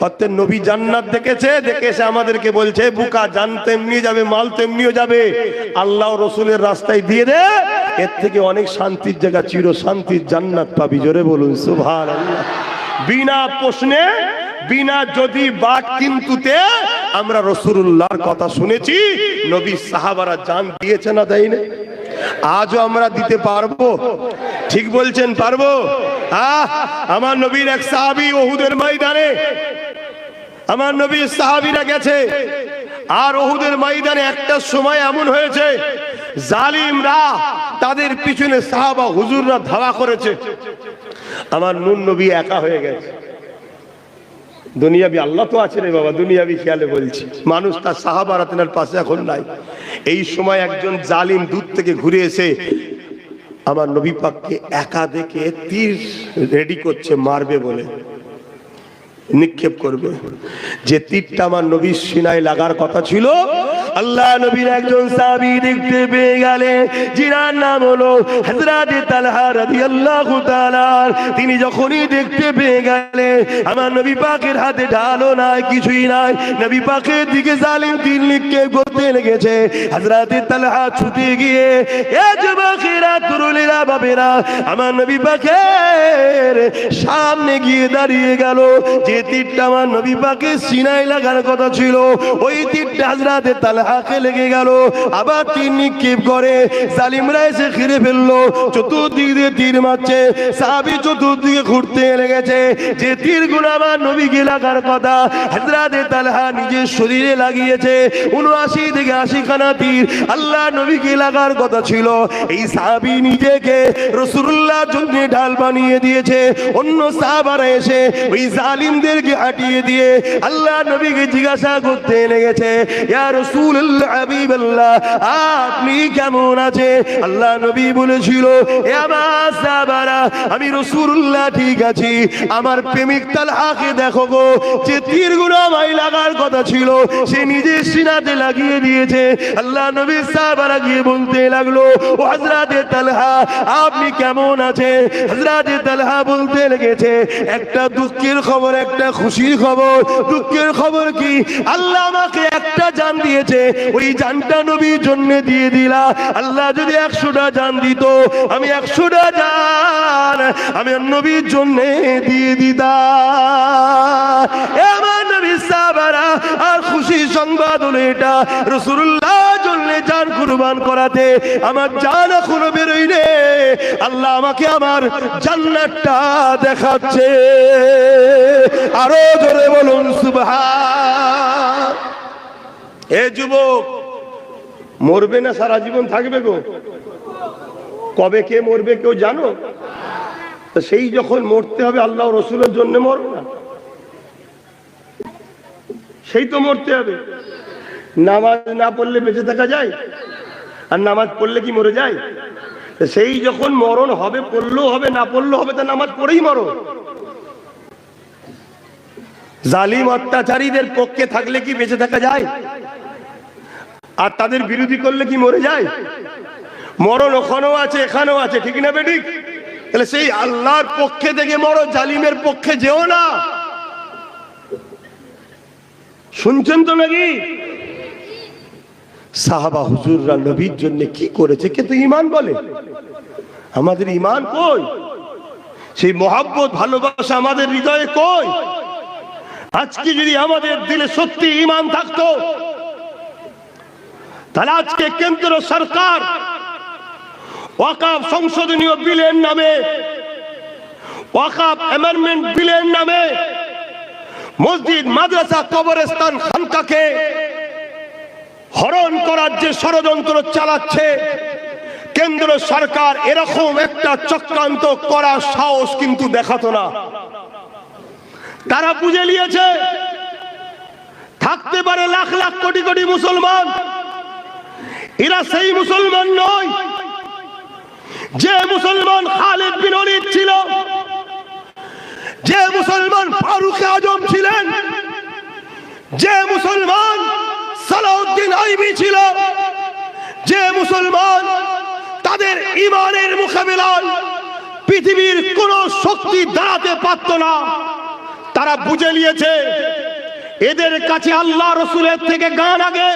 অর্থাৎ নবী জান্নাত দেখেছে, দেখে এসে আমাদেরকে বলছে বুকা জান তেমনি যাবে, মাল তেমনিও যাবে, আল্লাহ রসুলের রাস্তায় দিয়ে দে, এর থেকে অনেক শান্তির জায়গা, চির শান্তির জান্নাত পাবি। জোরে বলুন সুবহানাল্লাহ। বিনা প্রশ্নে, বিনা যদি বাট কিন্তুতে আমরা রাসূলুল্লাহর কথা শুনেছি। নবী সাহাবারা জান দিয়েছে না দেয় না? আজও আমরা দিতে পারবো? ঠিক বলছেন পারবো? আমার নবীর এক সাহাবী উহুদের ময়দানে, আমার নবীর সাহাবীরা গেছে, আর উহুদের ময়দানে একটা সময় এমন হয়েছে জালিমরা তাদের পিছনে সাহাবা হুজুররা ধাওয়া করেছে। আমার নূর নবী একা হয়ে গেছে। দুনিয়াবি আল্লাহ তো আছে রে বাবা, দুনিয়াবি খেয়ালে বলছি, মানুষ তার সাহাবারা তেনার পাশে এখন নাই। এই সময় একজন জালিম দূর থেকে ঘুরে এসে আমার নবী পাককে একা দেখে তীর রেডি করছে, মারবে বলে, নিক্ষেপ করবে। যে তীরটা আমার নবীর সিনায় লাগার কথা ছিল, আল্লাহ নবীর একজন সাহাবী দেখতে পেয়ে গেলেন, যিনার নাম হলো হযরত তালহা রাদিয়াল্লাহু তাআলা। তিনি যখনই দেখতে পেয়ে গেলেন আমার নবী পাকের হাতে ঢালও নাই, কিছুই নাই, নবী পাকের দিকে জালিম তীর নিক্ষেপ করতে লেগেছে। হযরত তালহা ছুটে গিয়ে, এ যুবকেরা, তরুণেরা, বাবেরা, আমার নবী পাকের সামনে গিয়ে দাঁড়িয়ে গেল। যে তীরটা আমার নবী পাকের সিনায় লাগার কথা ছিল, ওই তীরটা হযরত তালহাকে লেগে গেল। আবার তীর নিক্ষেপ করে, জালিমরা এসে ঘিরে ফেললো, চতুর্দিক দিয়ে তীর মারছে, সাহাবী চতুর্দিকে ঘুরতে লেগেছে। যে তীরগুলো আমার নবীকে লাগার কথা হযরত তালহা নিজের শরীরে লাগিয়েছে, ৭৯ থেকে ৮০ খানা তীর আল্লাহ নবীকে লাগার কথা ছিল। এই সাহাবী নিজেকে রাসূলুল্লাহর জন্য ঢাল বানিয়ে দিয়েছে। অন্য সাহাবারা এসে ওই জালিমদেরকে হাঁটিয়ে দিয়ে আল্লাহ নবীকে জিজ্ঞাসা করতে লেগেছে, ইয়া রাসূলুল্লাহ, হাবিবাল্লাহ, আপনি কেমন আছেন? আল্লাহ নবী বলেছিল, এ আমার সাহাবারা, আমি রাসূলুল্লাহ ঠিক আছি। আমার প্রেমিক তালহাকে দেখো গো, যে তীরগুলো আমায় লাগার কথা ছিল সে নিজের সিনাতে লাগিয়ে দিয়েছে। আল্লাহ নবীর সাহাবারা গিয়ে বলতে লাগলো, ও হযরত তালহা, আপনি কেমন আছেন? হযরত তালহা বলতে লেগেছে, একটা দুঃখের খবর, একটা খুশির খবর। দুঃখের খবর কি? আল্লাহ আমাকে একটা জান দিয়েছে, ওই জানটা নবীর জন্য দিয়ে দিলা। আল্লাহ যদি ১০০টা জান দিত, আমি ১০০টা জান আমি নবীর জন্য দিয়ে দিতাম। আমার নবীর সাহাবারা, আর খুশি সংবাদ হলো এটা, রাসূলুল্লাহর জন্য জান কুরবান করাতে আমার জান এখনো বেরোয়নি। আল্লাহ আমাকে আমার জান্নাতটা দেখাচ্ছে। আরো জোরে বলুন সুবহান। এ যুবক, মরবে না সারা জীবন থাকবে গো? কবে কে মরবে কেউ জানো? তো সেই যখন মরতে হবে আল্লাহ রসুলের জন্য মরবে না, সেই তো মরতে হবে। নামাজ না পড়লে বেঁচে থাকা যায়? আর নামাজ পড়লে কি মরে যায়? সেই যখন মরণ হবে, পড়লেও হবে না পড়লেও হবে, তা নামাজ পড়েই মরো। জালিম অত্যাচারীদের পক্ষে থাকলে কি বেঁচে থাকা যায়? আর তাদের বিরোধী করলে কি মরে যায়? মরণ ওখানেও আছে, এখানেও আছে, ঠিক না বেঠিক? তাহলে সেই আল্লাহর পক্ষে থেকে মরো, জালিমের পক্ষে যেও না। শুনছেন তো নাকি? সাহাবা হুজুররা নবীর জন্য কি করেছে, কে তো ঈমান বলে? আমাদের ঈমান কই? সেই মহব্বত, ভালোবাসা আমাদের হৃদয়ে কই? আজকে যদি আমাদের দিলে সত্যি ঈমান থাকতো, তাহলে আজকে কেন্দ্র সরকার ওয়াকফ সংশোধনীয় বিলের নামে, ওয়াকফ অ্যামেন্ডমেন্ট বিলের নামে মসজিদ, মাদ্রাসা, কবরস্থান, খানকাকে হরণ করার যে ষড়যন্ত্র চালাচ্ছে, কেন্দ্র সরকার এরকম একটা চক্রান্ত করার সাহস কিন্তু দেখাতো না। তারা বুঝে নিয়েছে থাকতে পারে লাখ লাখ কোটি কোটি মুসলমান, এরা সেই মুসলমান নয় যে মুসলমান খালিদ বিন ওলীদ ছিল, যে মুসলমান ফারুক আজম ছিলেন, যে মুসলমান সালাউদ্দিন আইবি ছিল, যে মুসলমান তাদের ঈমানের মোকাবিলায় পৃথিবীর কোন শক্তি দাঁড়াতে পারত না, তারা বুঝে নিয়েছে এদের কাছে আল্লাহ রসুলের থেকে গান আগে,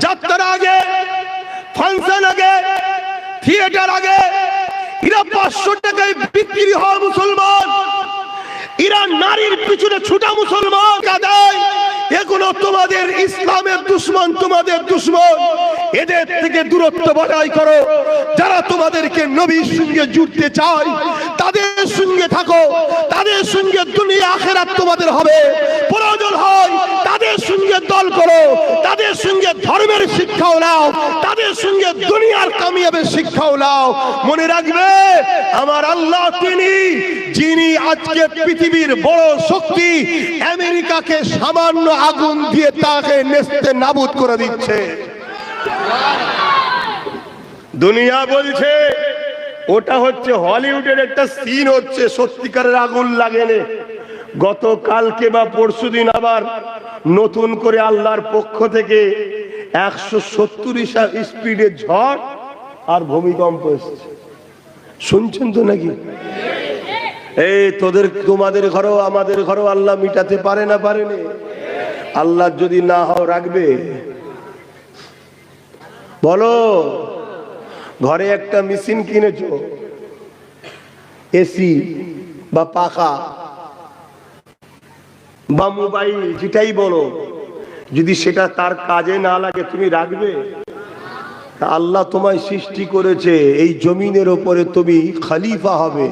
যাত্রা আগে, ফাংশন আগে, থিয়েটার আগে। এরা 500 টাকায় বিক্রি হওয়া মুসলমান, এরা নারীর পিছনে ছুটা মুসলমান কাদায়। এগুলো তোমাদের ইসলামের দুশ্মন, তোমাদের দুশ্মন। এদের থেকে দূরত্ব বজায় করো। যারা তোমাদেরকে নবীর সঙ্গে জুড়তে চায় তাদের সঙ্গে থাকো, তাদের সঙ্গে দুনিয়া আখিরাত তোমাদের হবে। প্রয়োজন হয় তাদের সঙ্গে দল করো, তাদের সঙ্গে ধর্মের শিক্ষাও নাও, তাদের সঙ্গে দুনিয়ার কামিয়াবের শিক্ষাও নাও। মনে রাখবে আমার আল্লাহ তিনি যিনি আজকে পৃথিবীর বড় শক্তি আমেরিকাকে সামান্য আগুন দিয়ে তাকে নেস্তে নাবুদ করে দিচ্ছে। দুনিয়া বলছে ওটা হচ্ছে হলিউডের একটা সিন হচ্ছে, সত্যিকারের আগুন লাগেনি। গতকালকে বা পরশুদিন আবার নতুন করে আল্লাহর পক্ষ থেকে 170 স্পিডে ঝড় আর ভূমিকম্প এসেছে। শুনছেন তো নাকি? এই তোমাদের ঘরেও আমাদের ঘরেও আল্লাহ মিটাতে পারে না, পারেনি? আল্লাহ যদি না হও রাখবে? বলো। ঘরে একটা মেশিন কিনেছো, এসি বা পাখা বা মোবাইল, যেটাই বলো, যদি সেটা তার কাজে না লাগে তুমি রাখবে? আল্লাহ তোমায় সৃষ্টি করেছে এই জমিনের উপরে, তুমি খলিফা হবে,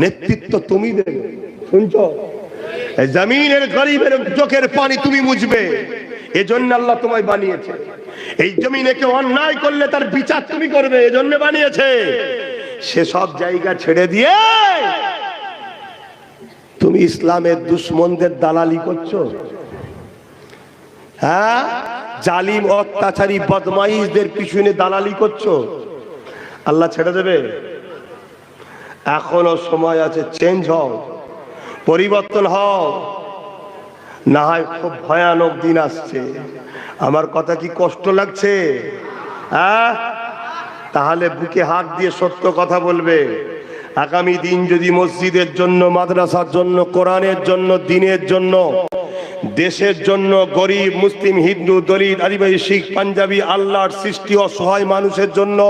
নেতৃত্ব তুমি দেবে। শুনছো? জমিনের গরিবের চোখের পানি তুমি মুছবে, এজন্য আল্লাহ তোমায় বানিয়েছে। এই জমিনে কেউ অন্যায় করলে তার বিচার তুমি করবে, এজন্য বানিয়েছে। সেসব জায়গা ছেড়ে দিয়ে তুমি ইসলামের দুশ্মনদের দালালি করছো। হ্যাঁ, জালিম অত্যাচারী বদমাইশদের পিছনে দালালি করছো। আল্লাহ ছেড়ে দেবে? এখনো সময় আছে, চেঞ্জ হও, পরিবর্তন হও, না হয় খুব ভয়ানক দিন আসছে। আমার কথা কি কষ্ট লাগছে? হ্যাঁ, তাহলে বুকে হাত দিয়ে সত্য কথা বলবে। আগামী দিন যদি মসজিদের জন্য, মাদ্রাসার জন্য, কোরআনের জন্য, দ্বীনের জন্য, দেশের জন্য, গরিব মুসলিম হিন্দু দলিত আদিবাসী শিখ পাঞ্জাবি আল্লাহর সৃষ্টি অসহায় মানুষের জন্য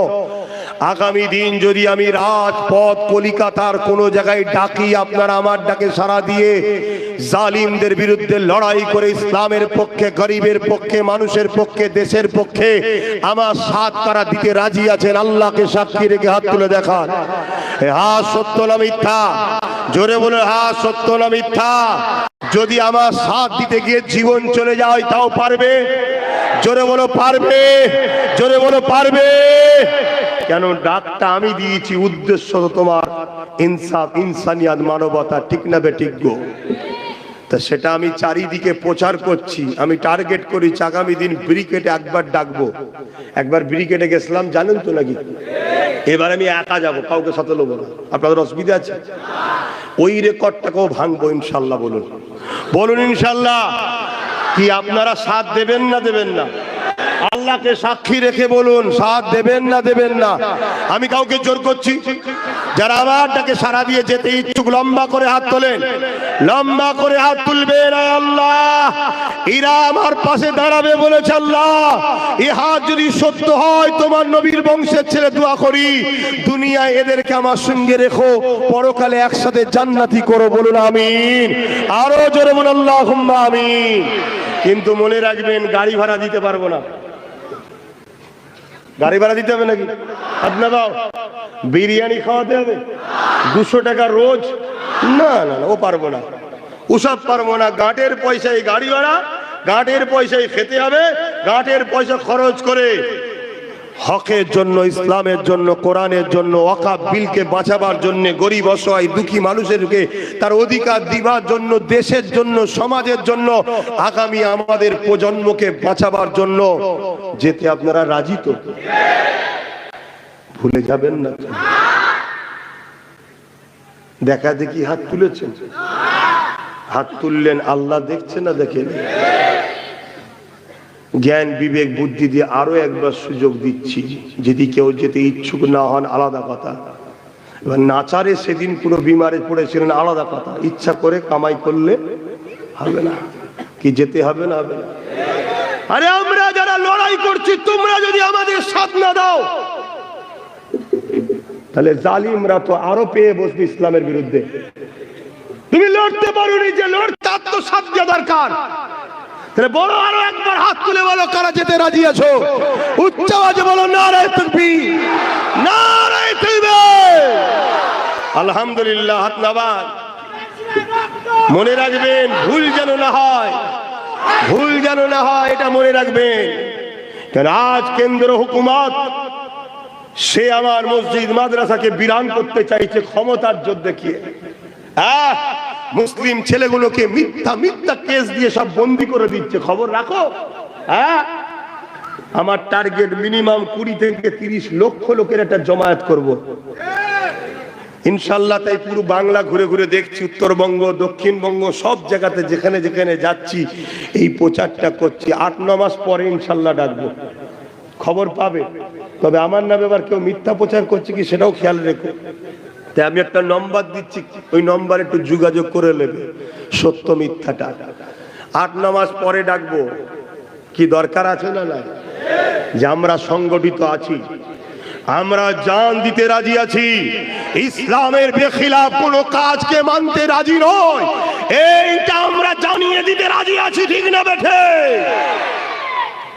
আগামী দিন যদি আমি রাজপথ কলিকাতার কোন জায়গায় ডাকি, আপনারা আমার ডাকে সাড়া দিয়ে জালিমদের বিরুদ্ধে লড়াই করে ইসলামের পক্ষে, গরিবের পক্ষে, মানুষের পক্ষে, দেশের পক্ষে আমার সাথ তারা দিতে রাজি আছেন? আল্লাহকে সাক্ষী রেখে হাত তুলে দেখান। হ্যাঁ সত্য না মিথ্যা? জোরে বলে হ্যাঁ সত্য না মিথ্যা? যদি আমার সাথ দিতে গিয়ে জীবন চলে যায় তাও পারবে? জোরে বলো পারবে? জোরে বলো পারবে? কেন ডাকটা আমি দিয়েছি, উদ্দেশ্য তোমার ইনসাফ, ইনসানিয়াত, মানবতা, ঠিক না বেঠিক গো? তা সেটা আমি চারিদিকে প্রচার করছি। আমি টার্গেট করেছি আগামী দিন ব্রিকেটে একবার ডাকবো। একবার ব্রিকেটে গেছিলাম জানেন তো নাকি? এবার আমি একা যাব, কাউকে সাথে নেবো না। আপনাদের অসুবিধা আছে? ওই রেকর্ডটাকেও ভাঙবো ইনশাল্লাহ। বলুন বলুন ইনশাল্লাহ। কি আপনারা সাথ দেবেন না দেবেন না? আল্লাহকে সাক্ষী রেখে বলুন সাথ দেবেন না দেবেন না? আমি কাউকে জোর করছি? যারা আমার ডাকে সাড়া দিয়ে যেতে ইচ্ছুক লম্বা করে হাত তোলেন, লম্বা করে হাত তুলবেন। আল্লাহ এরা আমার পাশে দাঁড়াবে বলেছে। আল্লাহ এই হাত যদি সত্য হয়, তোমার নবীর বংশের ছেলে দোয়া করি, দুনিয়ায় এদেরকে আমার সঙ্গে রেখো, পরকালে একসাথে জান্নাতি করো। বলুন আমিন। আরো জোরে বলুন আল্লাহুম্মা আমিন। কিন্তু মনে রাখবেন গাড়ি ভাড়া দিতে পারবো না। গাড়ি ভাড়া দিতে হবে নাকি? আপনার বিরিয়ানি খাওয়াতে হবে 200 টাকা রোজ? না না না, ও পারবো না, ওসব পারবো না। গাঁটের পয়সায় গাড়ি ভাড়া, গাঁটের পয়সায় খেতে হবে, গাঁটের পয়সা খরচ করে হকের জন্য, ইসলামের জন্য, কোরআনের জন্য, ওয়াকফ বিলকে বাঁচাবার জন্য, গরিব অসহায় দুঃখী মানুষেরকে তার অধিকার দিবার জন্য, দেশের জন্য, সমাজের জন্য, আগামী আমাদের প্রজন্মকে বাঁচাবার জন্য যেতে আপনারা রাজি তো? ভুলে যাবেন না। দেখা দেখি হাত তুলেছেন? হাত তুললেন, আল্লাহ দেখছে না দেখেন? জ্ঞান বিবেক বুদ্ধি দিয়ে আরো একবার সুযোগ দিচ্ছি, যদি কেউ যেতে ইচ্ছুক না হন আলাদা কথা। এবার নাচারে সেদিন পুরো বিমারে পড়েছিলেন আলাদা কথা, ইচ্ছা করে কামাই করলে হবে না, কি যেতে হবে না? হবে না। আরে আমরা যারা লড়াই করছি, তোমরা যদি আমাদের সাথ না দাও তাহলে জালিমরা তো আরো পেয়ে বসবে ইসলামের বিরুদ্ধে। তুমি লড়তে পারোনি, যে লড়তে আত্মসাৎ দরকার। তাহলে বলো, আরো একবার হাত তুলে বলো কারা যেতে রাজি আছো? উচ্চ আওয়াজে বলো নারে তাকবীর, নারে তাকবীর। আলহামদুলিল্লাহ, হাত নামান। মনে রাখবেন, ভুল যেন না হয়, ভুল যেন না হয়, এটা মনে রাখবেন। কারণ আজ কেন্দ্র হুকুমত সে আমার মসজিদ মাদ্রাসাকে বিরান করতে চাইছে ক্ষমতার জোর দেখিয়ে। মুসলিম ছেলেগুলোকে মিথ্যা মিথ্যা কেস দিয়ে সব বন্দি করে দিচ্ছে, খবর রাখো। আমার টার্গেট মিনিমাম 20 থেকে 30 লক্ষ লোকের একটা জমায়েত করব ইনশাল্লাহ। তাই পুরো বাংলা ঘুরে ঘুরে দেখছি, উত্তরবঙ্গ দক্ষিণবঙ্গ সব জায়গাতে যেখানে যেখানে যাচ্ছি এই প্রচারটা করছি। 8-9 মাস পরে ইনশাল্লাহ ডাকবো, খবর পাবে। তবে আমার নামে আবার কেউ মিথ্যা প্রচার করছে কি সেটাও খেয়াল রেখো। তাই আমি একটা নম্বর দিচ্ছি, ওই নম্বরে একটু যোগাযোগ করে নেবে সত্য মিথ্যাটা। 8-9 মাস পরে ডাকবো। কি দরকার আছে না না, যে আমরা সংগঠিত আছি, আমরা জান দিতে রাজি আছি, ইসলামের বেখিলাফ কোনো কাজকে মানতে রাজি নয়, এইটা আমরা জানিয়ে দিতে রাজি আছি। ঠিক না বেঠে?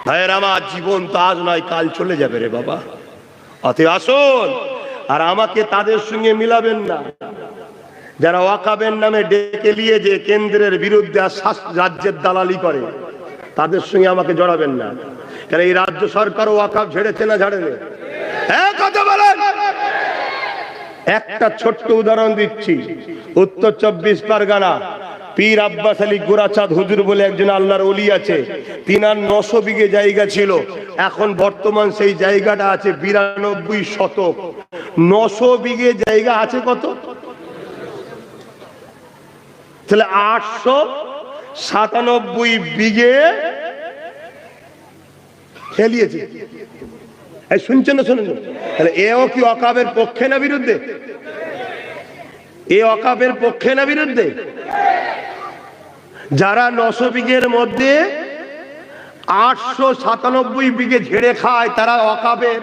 ভাইয়ের আমার, জীবন তো আজ নয় কাল চলে যাবে রে বাবা। অতএব আসুন, আর আমাকে তাদের সঙ্গে মিলাবেন না যারা ওয়াকাবের নামে ডেকে নিয়ে যে কেন্দ্রের বিরুদ্ধে রাজ্যের দালালি করে, তাদের সঙ্গে আমাকে জড়াবেন না। কারণ এই রাজ্য সরকার ওয়াকাব ঝেড়েছে না ঝাড়েনি? কথা বলেন। একটা ছোট্ট উদাহরণ দিচ্ছি। উত্তর 24 পরগনা পীর আব্বাস আলী গোরাচাঁদ হুজুর বলে একজন আল্লাহর ওলি আছে, তিনার 900 বিঘে জায়গা ছিল। এখন বর্তমান সেই জায়গাটা আছে 92 শতক। 900 বিঘে জায়গা আছে কত? তাহলে 897 বিঘে খেলিয়েছে। শুনছেন না? শুনেন। তাহলে এও কি ওয়াকাবের পক্ষে না বিরুদ্ধে? এ ওয়াকাবের পক্ষে না বিরুদ্ধে? যারা 900 বিঘের মধ্যে 897 বিঘে ঝেড়ে খায়, তারা ওয়াকাবের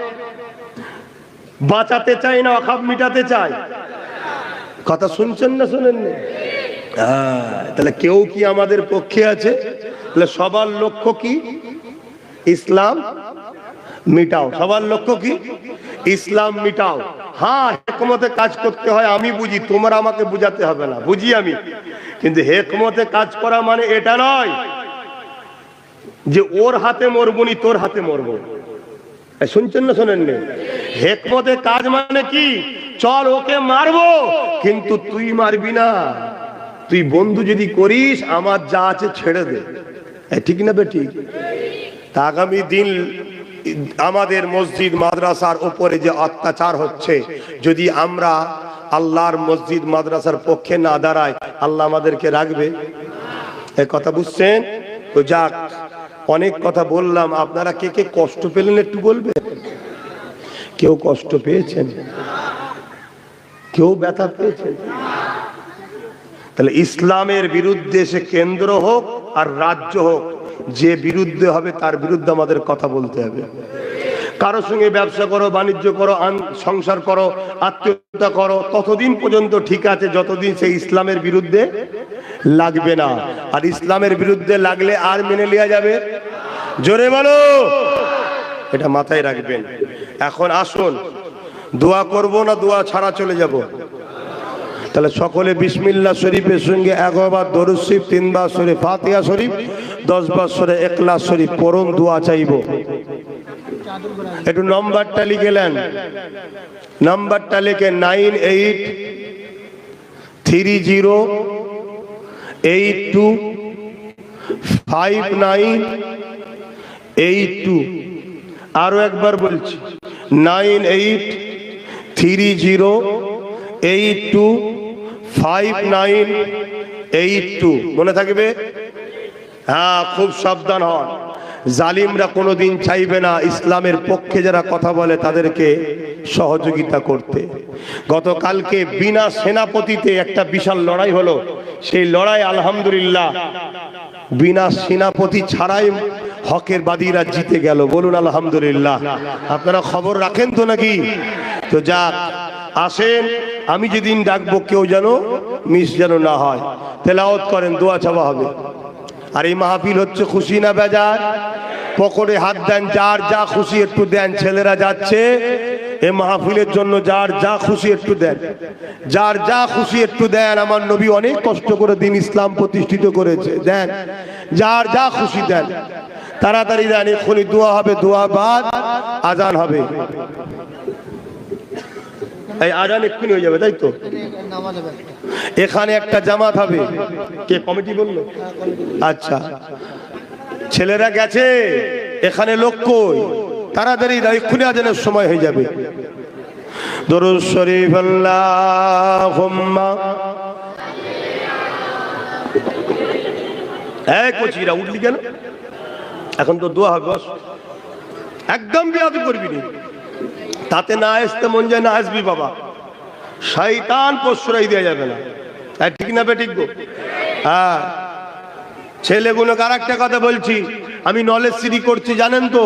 বাঁচাতে চায় না ওয়াকাব মিটাতে চায়? কথা শুনছেন না শুনেন না? তাহলে কেউ কি আমাদের পক্ষে আছে? তাহলে সবার লক্ষ্য কি? ইসলাম মিটাও। সবার লক্ষ্য কি? ইসলাম মিটাও। হ্যাঁ, হিকমতে কাজ করতে হয় আমি বুঝি, তোমরা আমাকে বুঝাতে হবে না, বুঝি আমি। কিন্তু হিকমতে কাজ করা মানে এটা নয় যে ওর হাতে মরবনি তোর হাতে মরবো। শুনছেন না শোনেন? হিকমতে কাজ মানে কি? চল ওকে মারবো, কিন্তু তুই মারবি না। তুই বন্ধু যদি করিস, আমার যা আছে ছেড়ে দে। ঠিক না বে? ঠিক। তা আগামী দিন আমাদের মসজিদ মাদ্রাসার উপরে যে অত্যাচার হচ্ছে, যদি আমরা আল্লাহর মসজিদ মাদ্রাসার পক্ষে না দাঁড়াই, আল্লাহ আমাদেরকে রাখবে? এ কথা বুঝছেন তো? যাক, অনেক কথা বললাম। আপনারা কে কে কষ্ট পেলেন একটু বলবেন? কেউ কষ্ট পেয়েছেন? কেউ ব্যথা পেয়েছেন? তাহলে ইসলামের বিরুদ্ধে সে কেন্দ্র হোক আর রাজ্য হোক, যে বিরুদ্ধে হবে তার বিরুদ্ধে আমাদের কথা বলতে হবে। কারোর সঙ্গে ব্যবসা করো, বাণিজ্য করো, সংসার করো, আত্মীয়তা করো, ততদিন পর্যন্ত ঠিক আছে যতদিন সে ইসলামের বিরুদ্ধে লাগবে না। আর ইসলামের বিরুদ্ধে লাগলে আর মেনে নেওয়া যাবে? জোরে বলো। এটা মাথায় রাখবেন। এখন আসুন, দোয়া করব না দোয়া ছাড়া চলে যাব? তাহলে সকলে বিসমিল্লাহ শরীফের সঙ্গে 1 বার দরুদ শরীফ, 3 বার সূরা ফাতিহা শরীফ, 10 বার সূরা ইখলাস শরীফ পড়ুন, দোয়া চাইব। একটু নম্বরটা লিখে নেন। নম্বরটা লিখে 9830825982। আরো একবার বলছি, 9830825982। এই একটু মনে থাকবে। হ্যাঁ, খুব সাবধান হন। জালিমরা কোনোদিন চাইবে না ইসলামের পক্ষে যারা কথা বলে তাদেরকে সহযোগিতা করতে। গতকালকে বিনা সেনাপতিতে একটা বিশাল লড়াই হলো। সেই লড়াই আলহামদুলিল্লাহ বিনা সেনাপতি ছাড়াই হকের বাদীরা জিতে গেল। বলুন আলহামদুলিল্লাহ। আপনারা খবর রাখেন তো নাকি? তো যাক, আসেন, আমি যেদিন ডাকবো কেউ যেন মিস যেন না হয়। তেলাওয়াত করেন, দোয়া চাওয়া হবে। আর এই মাহফিল হচ্ছে খুশি না বেজার? পকেটে হাত দেন, যার যা খুশি একটু দেন। ছেলেরা যাচ্ছে এই মাহফিলের জন্য, যার যা খুশি একটু দেন, যার যা খুশি একটু দেন। আমার নবী অনেক কষ্ট করে দিন ইসলাম প্রতিষ্ঠিত করেছে, দেন, যার যা খুশি দেন। তাড়াতাড়ি দেন, এক্ষুনি দোয়া হবে, দোয়া বাদ আজান হবে। এই আজান এক্ষুনি হয়ে যাবে, তাই তো? এখানে একটা জামাত হবে, কে কমিটি বললো? আচ্ছা, ছেলেরা গেছে, এখানে লোক কই? তাড়াতাড়ি এক্ষুনি আজানের সময় হয়ে যাবে। দরুদ শরীফ আল্লাহুম্মা। এই কোচিরা উঠলি কেন? এখন তো দোয়া হবে, বস। একদম বিয়াদ করবি না, তাতে না আসতে মন যায় না আসবি বাবা। শয়তান প্রশ্রয় দেওয়া যাবে না, ঠিক না বেঠিক গো? হ্যাঁ, ছেলেগুলোকে আর একটা কথা বলছি, আমি নলেজ সিটি করছি জানেন তো,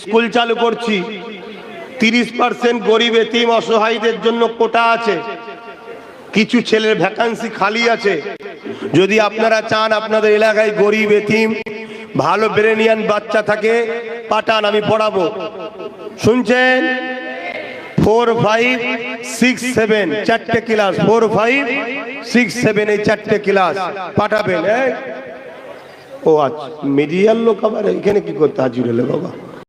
স্কুল চালু করছি। 30% গরিব এতিম অসহায়দের জন্য কোটা আছে, কিছু ছেলের ভ্যাকান্সি খালি আছে। যদি আপনারা চান আপনাদের এলাকায় গরিব এতিম ভালো ব্রেনিয়ান বাচ্চা থাকে, পাঠান, আমি পড়াবো। শুনছেন? 4, 5, 6, 7 চারটে ক্লাস, 4, 5, 6, 7 এই চারটে ক্লাস পাঠাবেন। ও আচ্ছা, মিডিয়ার লোক আবার এখানে কি করতে হাজির হলে বাবা?